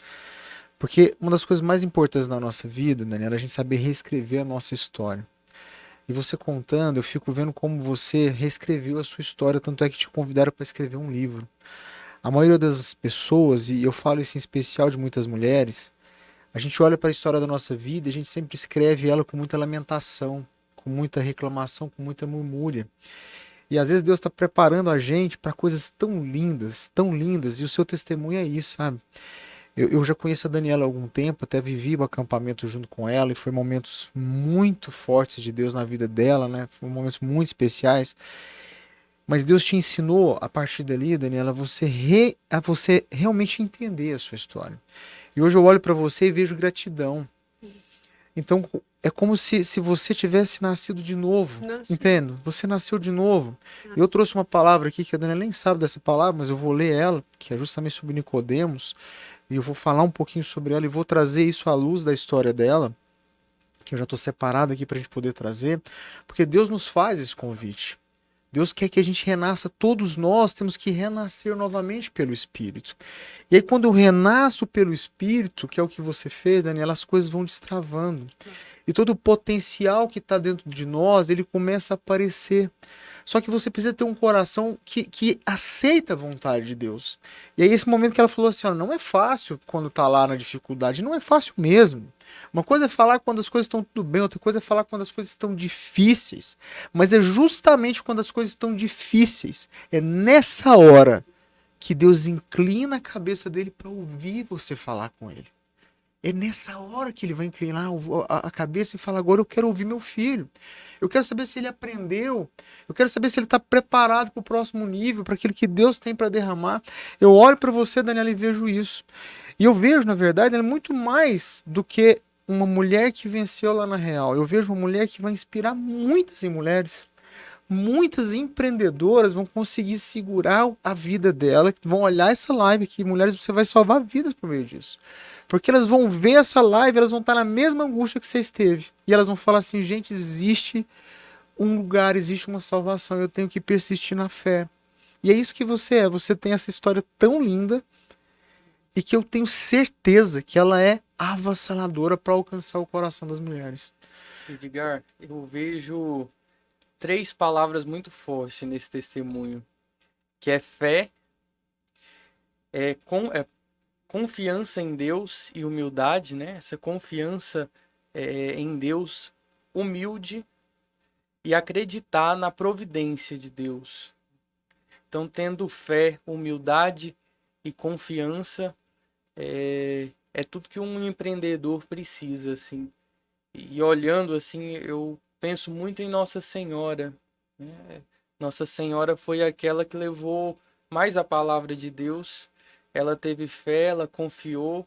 Porque uma das coisas mais importantes na nossa vida, Daniela, é a gente saber reescrever a nossa história. E você contando, eu fico vendo como você reescreveu a sua história, tanto é que te convidaram para escrever um livro. A maioria das pessoas, e eu falo isso em especial de muitas mulheres, a gente olha para a história da nossa vida e a gente sempre escreve ela com muita lamentação, com muita reclamação, com muita murmúria. E às vezes Deus está preparando a gente para coisas tão lindas, e o seu testemunho é isso, sabe? Eu já conheço a Daniela há algum tempo, até vivi o acampamento junto com ela, e foi momentos muito fortes de Deus na vida dela, né? Foram momentos muito especiais. Mas Deus te ensinou, a partir dali, Daniela, a você realmente entender a sua história. E hoje eu olho para você e vejo gratidão. Então, é como se você tivesse nascido de novo. Nasci. Entende? Você nasceu de novo. Eu trouxe uma palavra aqui que a Daniela nem sabe dessa palavra, mas eu vou ler ela, que é justamente sobre Nicodemos, e eu vou falar um pouquinho sobre ela e vou trazer isso à luz da história dela, que eu já estou separado aqui para a gente poder trazer, porque Deus nos faz esse convite. Deus quer que a gente renasça, todos nós temos que renascer novamente pelo Espírito. E aí quando eu renasço pelo Espírito, que é o que você fez, Daniela, as coisas vão destravando. E todo o potencial que está dentro de nós, ele começa a aparecer. Só que você precisa ter um coração que aceita a vontade de Deus. E aí esse momento que ela falou assim, ó, não é fácil quando está lá na dificuldade, não é fácil mesmo. Uma coisa é falar quando as coisas estão tudo bem, outra coisa é falar quando as coisas estão difíceis. Mas é justamente quando as coisas estão difíceis, é nessa hora que Deus inclina a cabeça dele para ouvir você falar com ele. É nessa hora que ele vai inclinar a cabeça e falar, agora eu quero ouvir meu filho. Eu quero saber se ele aprendeu. Eu quero saber se ele está preparado para o próximo nível, para aquilo que Deus tem para derramar. Eu olho para você, Daniela, e vejo isso. E eu vejo, na verdade, ela é muito mais do que uma mulher que venceu lá na Real. Eu vejo uma mulher que vai inspirar muitas mulheres. Muitas empreendedoras vão conseguir segurar a vida dela, vão olhar essa live aqui, mulheres, você vai salvar vidas por meio disso. Porque elas vão ver essa live, elas vão estar na mesma angústia que você esteve. E elas vão falar assim, gente, existe um lugar, existe uma salvação, eu tenho que persistir na fé. E é isso que você é, você tem essa história tão linda e que eu tenho certeza que ela é avassaladora para alcançar o coração das mulheres. Edgar, eu vejo 3 palavras muito fortes nesse testemunho, que é fé, é confiança em Deus e humildade, né? Essa confiança em Deus, humilde, e acreditar na providência de Deus. Então, tendo fé, humildade e confiança, é tudo que um empreendedor precisa, assim. E olhando assim, eu penso muito em Nossa Senhora, né? Nossa Senhora foi aquela que levou mais a palavra de Deus. Ela teve fé, ela confiou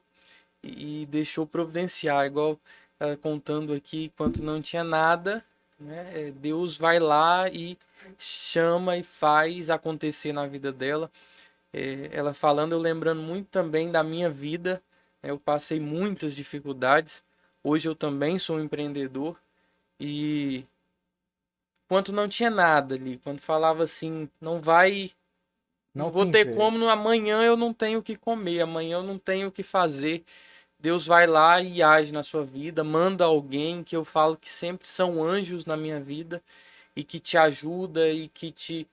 e deixou providenciar, igual ela contando aqui, enquanto não tinha nada, né? Deus vai lá e chama e faz acontecer na vida dela. Ela falando, eu lembrando muito também da minha vida, né? Eu passei muitas dificuldades. Hoje eu também sou um empreendedor e quando não tinha nada ali, quando falava assim, não vou ter jeito. como, amanhã eu não tenho o que comer, amanhã eu não tenho o que fazer. Deus vai lá e age na sua vida, manda alguém, que eu falo que sempre são anjos na minha vida, e que te ajuda e que te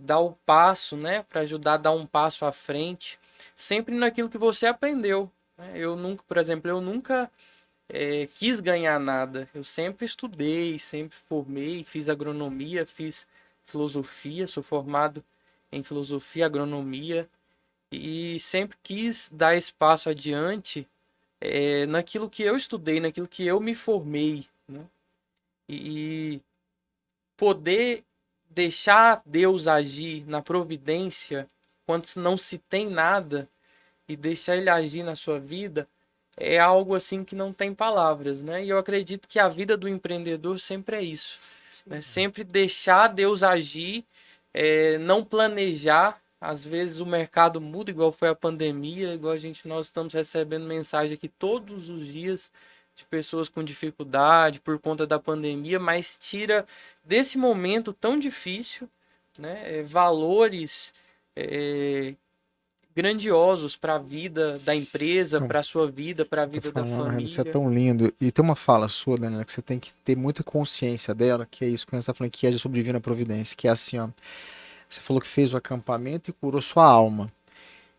dá o passo, né, para ajudar a dar um passo à frente, sempre naquilo que você aprendeu, né? Eu nunca, por exemplo, eu nunca quis ganhar nada. Eu sempre estudei, sempre formei, fiz agronomia, fiz filosofia, sou formado em filosofia, agronomia, e sempre quis dar espaço adiante naquilo que eu estudei, naquilo que eu me formei, né? E poder deixar Deus agir na providência quando não se tem nada e deixar ele agir na sua vida é algo assim que não tem palavras, né? E eu acredito que a vida do empreendedor sempre é isso, né? Sempre deixar Deus agir, não planejar. Às vezes o mercado muda, igual foi a pandemia, igual nós estamos recebendo mensagem aqui todos os dias de pessoas com dificuldade por conta da pandemia, mas tira desse momento tão difícil, né, valores grandiosos para a vida da empresa, Então, para a sua vida, para a você tá vida da falando, isso é família. tão lindo. E tem uma fala sua, Daniela, que você tem que ter muita consciência dela, que é isso que você está falando, que é sobre divina providência, que é assim, ó. Você falou que fez o acampamento e curou sua alma.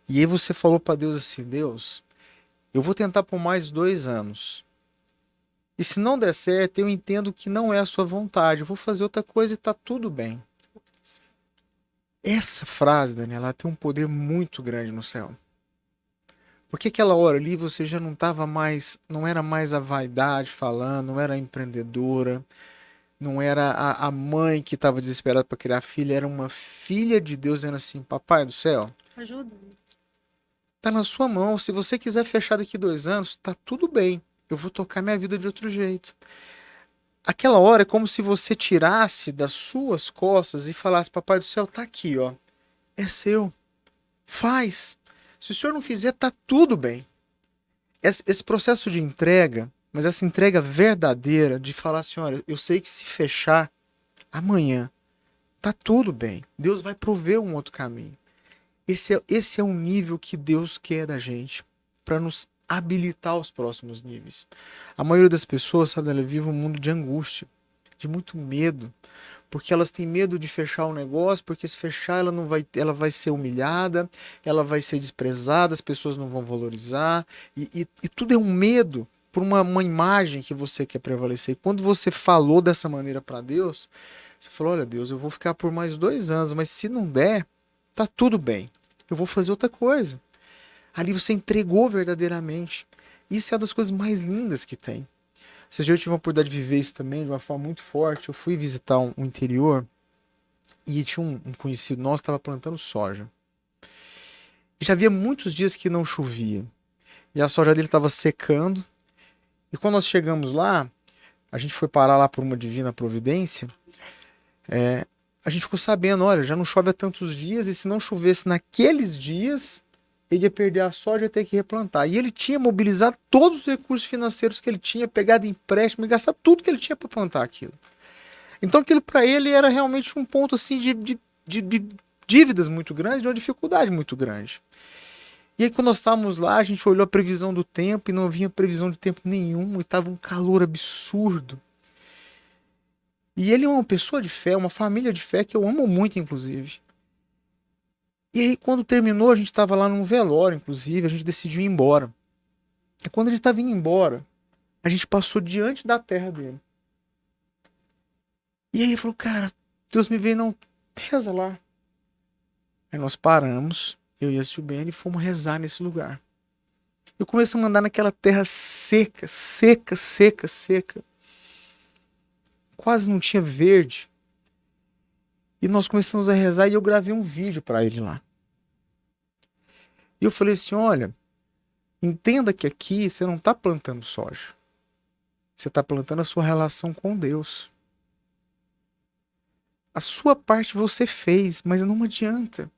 E aí você falou para Deus assim, Deus, eu vou tentar por mais 2 anos. E se não der certo, eu entendo que não é a sua vontade. Eu vou fazer outra coisa e tá tudo bem. Essa frase, Daniela, ela tem um poder muito grande no céu. Porque aquela hora ali você já não estava mais, não era mais a vaidade falando, não era a empreendedora, não era a mãe que estava desesperada para criar filha, era uma filha de Deus dizendo assim, papai do céu, Ajuda. tá na sua mão. Se você quiser fechar daqui 2 anos, tá tudo bem. Eu vou tocar minha vida de outro jeito. Aquela hora é como se você tirasse das suas costas e falasse, papai do céu, tá aqui, ó. É seu. Faz. Se o senhor não fizer, tá tudo bem. Esse processo de entrega, mas essa entrega verdadeira de falar assim, olha, eu sei que se fechar amanhã, tá tudo bem. Deus vai prover um outro caminho. Esse é o nível que Deus quer da gente, para nos habilitar aos próximos níveis. A maioria das pessoas, sabe, ela vive um mundo de angústia, de muito medo, porque elas têm medo de fechar o negócio, porque se fechar ela vai ser humilhada, ela vai ser desprezada, as pessoas não vão valorizar, e tudo é um medo por uma imagem que você quer prevalecer. E quando você falou dessa maneira para Deus, você falou, olha Deus, eu vou ficar por mais 2 anos, mas se não der, tá tudo bem, eu vou fazer outra coisa. Ali você entregou verdadeiramente. Isso é uma das coisas mais lindas que tem. Esses dias eu tive a oportunidade de viver isso também de uma forma muito forte. Eu fui visitar um interior e tinha um conhecido nosso que estava plantando soja. E já havia muitos dias que não chovia. E a soja dele estava secando. E quando nós chegamos lá, a gente foi parar lá por uma divina providência. A gente ficou sabendo, olha, já não chove há tantos dias e se não chovesse naqueles dias, ele ia perder a soja e ia ter que replantar. E ele tinha mobilizado todos os recursos financeiros que ele tinha, pegado empréstimo e gastado tudo que ele tinha para plantar aquilo. Então aquilo para ele era realmente um ponto assim de dívidas muito grandes, de uma dificuldade muito grande. E aí quando nós estávamos lá, a gente olhou a previsão do tempo e não havia previsão de tempo nenhum, e estava um calor absurdo. E ele é uma pessoa de fé, uma família de fé que eu amo muito, inclusive. E aí, quando terminou, a gente estava lá num velório, inclusive, a gente decidiu ir embora. E quando a gente estava indo embora, a gente passou diante da terra dele. E aí ele falou, cara, Deus me veio, não, reza lá. Aí nós paramos, eu e a Silbene, e fomos rezar nesse lugar. Eu comecei a andar naquela terra seca, seca, seca, seca. Quase não tinha verde. E nós começamos a rezar e eu gravei um vídeo para ele lá. E eu falei assim, olha, entenda que aqui você não está plantando soja. Você está plantando a sua relação com Deus. A sua parte você fez, mas não adianta.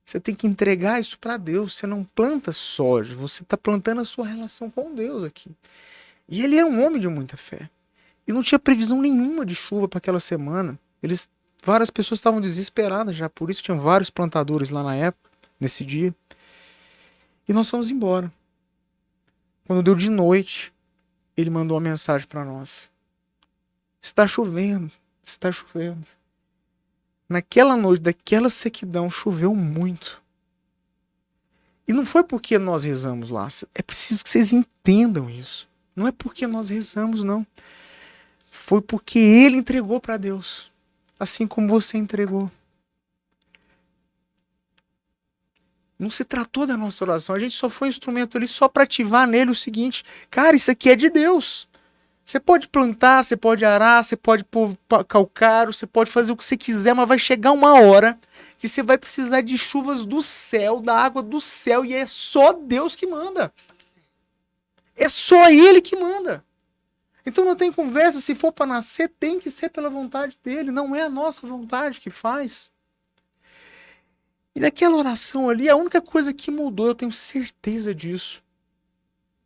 Você tem que entregar isso para Deus. Você não planta soja, você está plantando a sua relação com Deus aqui. E ele era um homem de muita fé. E não tinha previsão nenhuma de chuva para aquela semana. Várias pessoas estavam desesperadas já, por isso tinham vários plantadores lá na época, nesse dia. E nós fomos embora. Quando deu de noite, ele mandou uma mensagem para nós. Está chovendo. está chovendo. Naquela noite, daquela sequidão, choveu muito. E não foi porque nós rezamos lá. É preciso que vocês entendam isso. Não é porque nós rezamos, não. Foi porque ele entregou para Deus. Assim como você entregou. Não se tratou da nossa oração. A gente só foi um instrumento ali só para ativar nele o seguinte. Cara, isso aqui é de Deus. Você pode plantar, você pode arar, você pode pôr calcário, você pode fazer o que você quiser, mas vai chegar uma hora que você vai precisar de chuvas do céu, da água do céu, e é só Deus que manda. É só Ele que manda. Então não tem conversa, se for para nascer, tem que ser pela vontade dele, não é a nossa vontade que faz. E naquela oração ali, a única coisa que mudou, eu tenho certeza disso,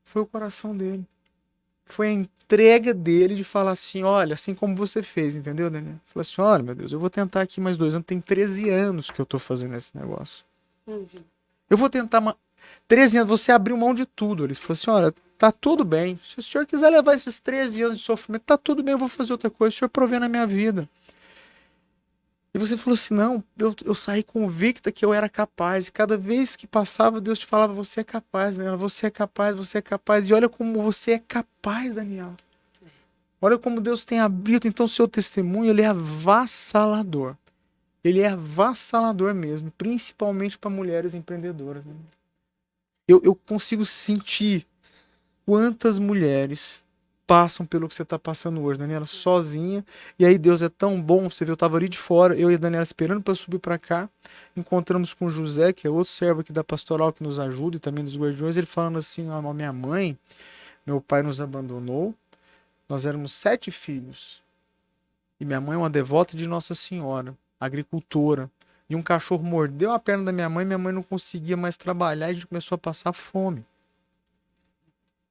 foi o coração dele. Foi a entrega dele de falar assim, olha, assim como você fez, entendeu, Daniel? Falou assim, olha, meu Deus, eu vou tentar aqui mais 2 anos, tem 13 anos que eu tô fazendo esse negócio. Eu vou tentar 13 anos, você abriu mão de tudo. Ele falou assim, olha, tá tudo bem, se o senhor quiser levar esses 13 anos de sofrimento, tá tudo bem, eu vou fazer outra coisa, o senhor provê na minha vida. E você falou assim, não, eu saí convicta que eu era capaz. E cada vez que passava, Deus te falava, você é capaz, Daniel, você é capaz, você é capaz. E olha como você é capaz, Daniel. Olha como Deus tem abrido. Então, o seu testemunho, ele é avassalador. Ele é avassalador mesmo, principalmente para mulheres empreendedoras. Né? Eu consigo sentir quantas mulheres passam pelo que você está passando hoje, Daniela, sozinha. E aí Deus é tão bom, você viu, eu estava ali de fora, eu e a Daniela esperando para subir para cá, encontramos com o José, que é outro servo aqui da pastoral que nos ajuda e também dos guardiões, ele falando assim, a minha mãe, meu pai nos abandonou, nós éramos 7 filhos, e minha mãe é uma devota de Nossa Senhora, agricultora, e um cachorro mordeu a perna da minha mãe não conseguia mais trabalhar, e a gente começou a passar fome.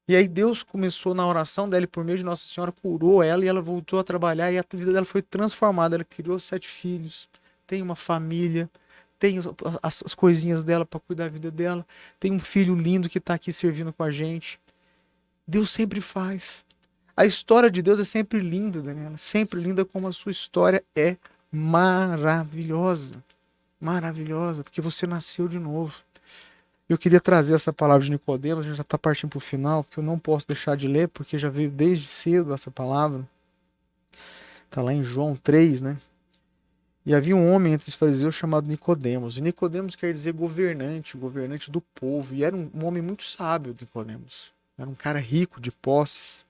E aí Deus começou na oração dela, e por meio de Nossa Senhora, curou ela e ela voltou a trabalhar e a vida dela foi transformada. Ela criou 7 filhos, tem uma família, tem as coisinhas dela para cuidar da vida dela, tem um filho lindo que está aqui servindo com a gente. Deus sempre faz. A história de Deus é sempre linda, Daniela, sempre linda como a sua história é maravilhosa. Maravilhosa, porque você nasceu de novo. Eu queria trazer essa palavra de Nicodemos, a gente já está partindo para o final, porque eu não posso deixar de ler, porque já veio desde cedo essa palavra. Está lá em João 3, né? E havia um homem entre os fariseus chamado Nicodemos. E Nicodemos quer dizer governante, governante do povo. E era um homem muito sábio, Nicodemos. Era um cara rico de posses.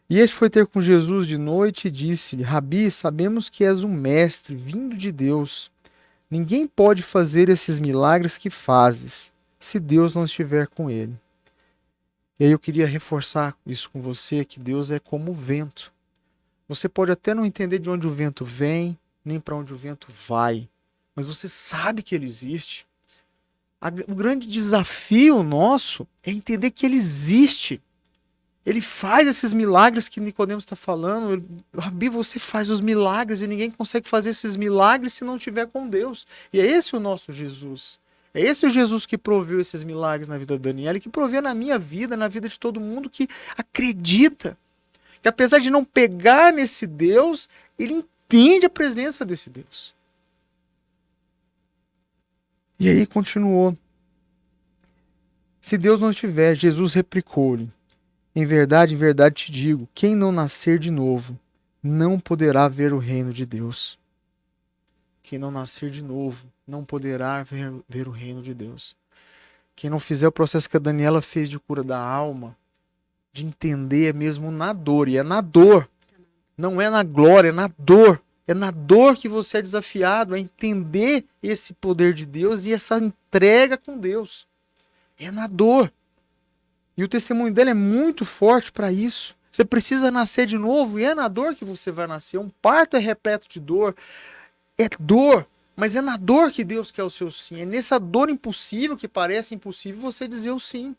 E este foi ter com Jesus de noite e disse-lhe, Rabi, sabemos que és um mestre vindo de Deus. Ninguém pode fazer esses milagres que fazes, se Deus não estiver com ele. E aí eu queria reforçar isso com você, que Deus é como o vento. Você pode até não entender de onde o vento vem, nem para onde o vento vai, mas você sabe que ele existe. O grande desafio nosso é entender que ele existe. Ele faz esses milagres que Nicodemos está falando. Rabi, você faz os milagres e ninguém consegue fazer esses milagres se não estiver com Deus. E é esse o nosso Jesus. É esse o Jesus que proveu esses milagres na vida da Daniela e que provê na minha vida, na vida de todo mundo que acredita. Que apesar de não pegar nesse Deus, ele entende a presença desse Deus. E aí continuou. Se Deus não estiver, Jesus replicou-lhe. Em verdade te digo, quem não nascer de novo, não poderá ver o reino de Deus. Quem não nascer de novo, não poderá ver o reino de Deus. Quem não fizer o processo que a Daniela fez de cura da alma, de entender mesmo na dor, e é na dor, não é na glória, é na dor. É na dor que você é desafiado a entender esse poder de Deus e essa entrega com Deus. É na dor. E o testemunho dele é muito forte para isso. Você precisa nascer de novo e é na dor que você vai nascer. Um parto é repleto de dor. É dor, mas é na dor que Deus quer o seu sim. É nessa dor impossível, que parece impossível, você dizer o sim.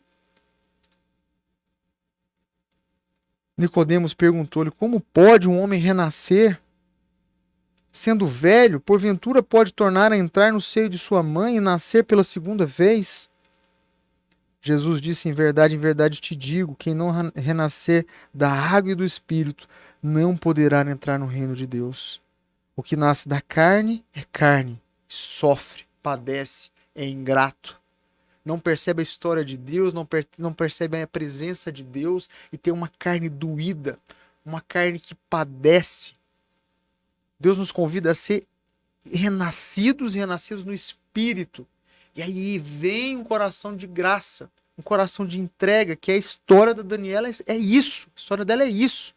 Nicodemos perguntou-lhe, como pode um homem renascer? Sendo velho, porventura pode tornar a entrar no seio de sua mãe e nascer pela segunda vez? Jesus disse, em verdade te digo, quem não renascer da água e do Espírito não poderá entrar no reino de Deus. O que nasce da é carne, sofre, padece, é ingrato. Não percebe a história de Deus, não percebe a presença de Deus e tem uma carne doída, uma carne que padece. Deus nos convida a ser renascidos e renascidos no Espírito. E aí vem um coração de graça, um coração de entrega, que é a história da Daniela, é isso. A história dela é isso.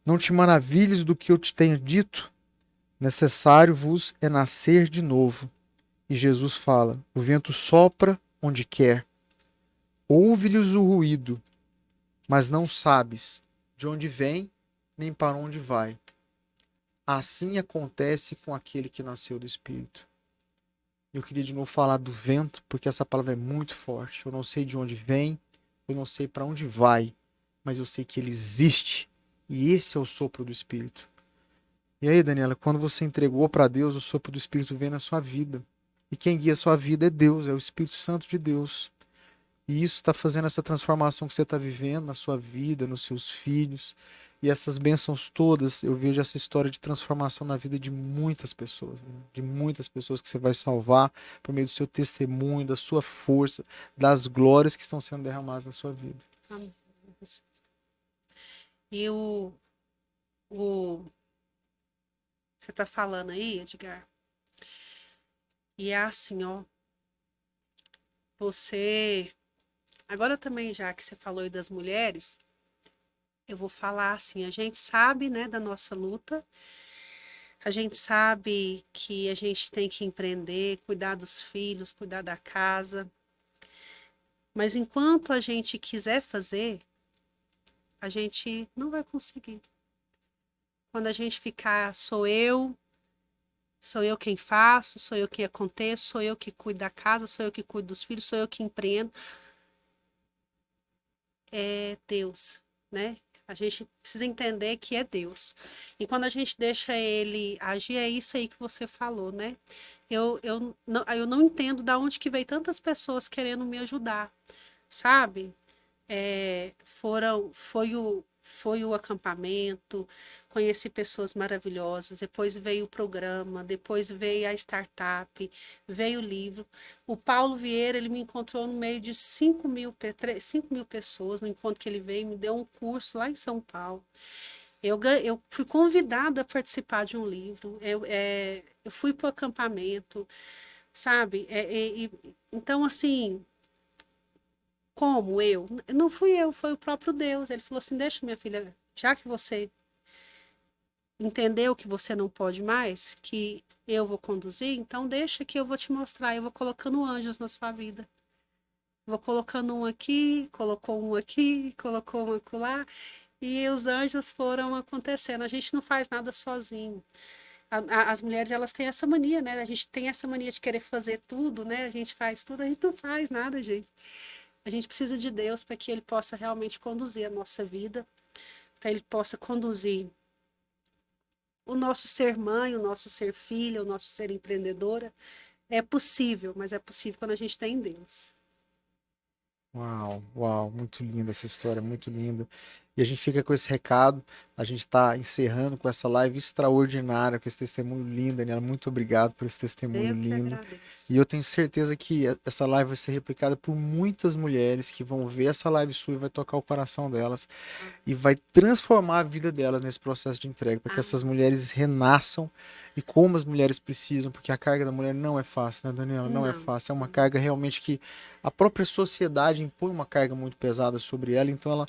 Não te maravilhes do que eu te tenho dito? Necessário vos é nascer de novo. E Jesus fala: o vento sopra onde quer. Ouve-lhes o ruído, mas não sabes de onde vem nem para onde vai. Assim acontece com aquele que nasceu do Espírito. Eu queria de novo falar do vento, porque essa palavra é muito forte. Eu não sei de onde vem, eu não sei para onde vai, mas eu sei que ele existe. E esse é o sopro do Espírito. E aí, Daniela, quando você entregou para Deus, o sopro do Espírito vem na sua vida. E quem guia a sua vida é Deus, é o Espírito Santo de Deus. E isso está fazendo essa transformação que você está vivendo na sua vida, nos seus filhos. E essas bênçãos todas, eu vejo essa história de transformação na vida de muitas pessoas, né? De muitas pessoas que você vai salvar por meio do seu testemunho, da sua força, das glórias que estão sendo derramadas na sua vida. Amém. E o você está falando aí, Edgar, e é assim, ó, você, agora também já que você falou aí das mulheres, eu vou falar assim, a gente sabe, né, da nossa luta, a gente sabe que a gente tem que empreender, cuidar dos filhos, cuidar da casa, mas enquanto a gente quiser fazer, a gente não vai conseguir. Quando a gente ficar, sou eu quem faço, sou eu quem aconteço, sou eu que cuido da casa, sou eu que cuido dos filhos, sou eu que empreendo. É Deus, né? A gente precisa entender que é Deus. E quando a gente deixa ele agir, é isso aí que você falou, né? Eu não entendo de onde que veio tantas pessoas querendo me ajudar, sabe? Foi o acampamento, conheci pessoas maravilhosas, depois veio o programa, depois veio a startup, veio o livro. O Paulo Vieira, ele me encontrou no meio de 5 mil pessoas, no encontro que ele veio, me deu um curso lá em São Paulo. Eu fui convidada a participar de um livro, eu fui para o acampamento, sabe? Então, assim, como eu? Não fui eu, foi o próprio Deus. Ele falou assim: deixa, minha filha, já que você entendeu que você não pode mais, que eu vou conduzir, então deixa que eu vou te mostrar. Eu vou colocando anjos na sua vida. Vou colocando um aqui, colocou um acolá, e os anjos foram acontecendo. A gente não faz nada sozinho. As mulheres, elas têm essa mania, né? A gente tem essa mania de querer fazer tudo, né? A gente faz tudo, a gente não faz nada, gente. A gente precisa de Deus para que Ele possa realmente conduzir a nossa vida, para Ele possa conduzir o nosso ser mãe, o nosso ser filha, o nosso ser empreendedora. É possível, mas é possível quando a gente tem Deus. Uau, uau, muito linda essa história, muito linda. E a gente fica com esse recado. A gente está encerrando com essa live extraordinária, com esse testemunho lindo, Daniela. Muito obrigado por esse testemunho Eu que lindo. agradeço. E eu tenho certeza que essa live vai ser replicada por muitas mulheres que vão ver essa live sua e vai tocar o coração delas e vai transformar a vida delas nesse processo de entrega, para que essas mulheres renasçam e como as mulheres precisam, porque a carga da mulher não é fácil, né, Daniela? Não é Não. fácil. É uma carga realmente que a própria sociedade impõe uma carga muito pesada sobre ela, então ela,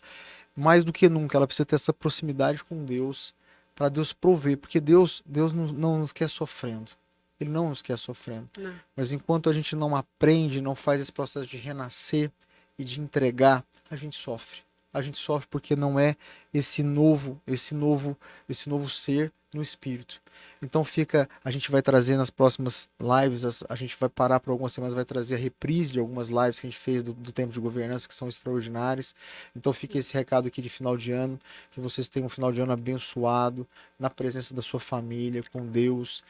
mais do que nunca, ela precisa ter essa proximidade com Deus, para Deus prover, porque Deus não nos quer sofrendo. Ele não nos quer sofrendo. Não. Mas enquanto a gente não aprende, não faz esse processo de renascer e de entregar, a gente sofre. A gente sofre porque não é esse novo ser no espírito. Então fica, a gente vai trazer nas próximas lives, a gente vai parar por algumas semanas, vai trazer a reprise de algumas lives que a gente fez do tempo de governança, que são extraordinárias. Então fica esse recado aqui de final de ano, que vocês tenham um final de ano abençoado, na presença da sua família, com Deus,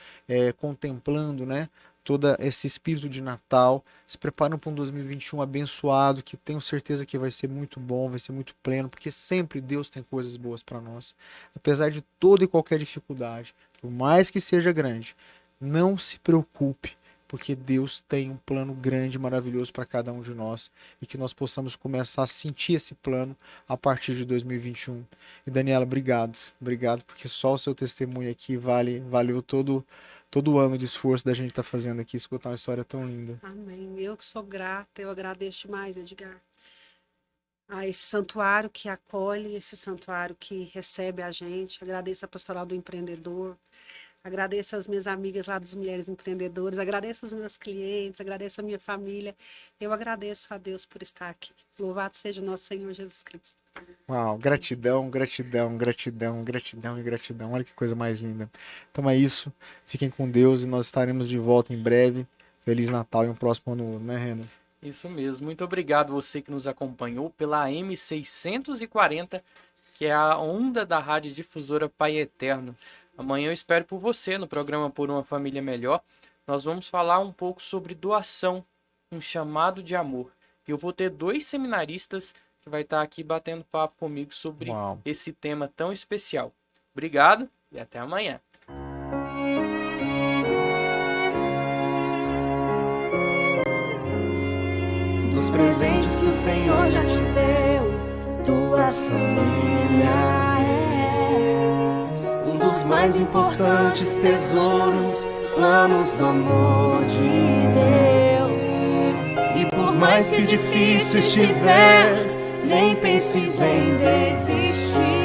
contemplando, né? todo esse espírito de Natal, se preparando para um 2021 abençoado, que tenho certeza que vai ser muito bom, vai ser muito pleno, porque sempre Deus tem coisas boas para nós. Apesar de toda e qualquer dificuldade, por mais que seja grande, não se preocupe, porque Deus tem um plano grande e maravilhoso para cada um de nós, e que nós possamos começar a sentir esse plano a partir de 2021. E Daniela, obrigado, porque só o seu testemunho aqui valeu todo o ano de esforço da gente estar fazendo aqui, escutar uma história tão linda. Amém. Eu que sou grata, eu agradeço demais, Edgar, a esse santuário que acolhe, esse santuário que recebe a gente. Agradeço a Pastoral do Empreendedor, agradeço as minhas amigas lá das Mulheres Empreendedoras, agradeço os meus clientes, agradeço a minha família. Eu agradeço a Deus por estar aqui. Louvado seja o nosso Senhor Jesus Cristo. Uau, gratidão. Olha que coisa mais linda. Então é isso. Fiquem com Deus e nós estaremos de volta em breve. Feliz Natal e um próximo ano novo, né, Renan? Isso mesmo. Muito obrigado você que nos acompanhou pela AM640, que é a onda da Rádio Difusora Pai Eterno. Amanhã eu espero por você no programa Por uma Família Melhor. Nós vamos falar um pouco sobre doação, um chamado de amor. E eu vou ter 2 seminaristas que vai estar aqui batendo papo comigo sobre esse tema tão especial. Obrigado e até amanhã. Dos presentes que o Senhor já te deu, tua família um dos mais importantes tesouros, planos do amor de Deus. E por mais que difícil estiver, nem penses em desistir.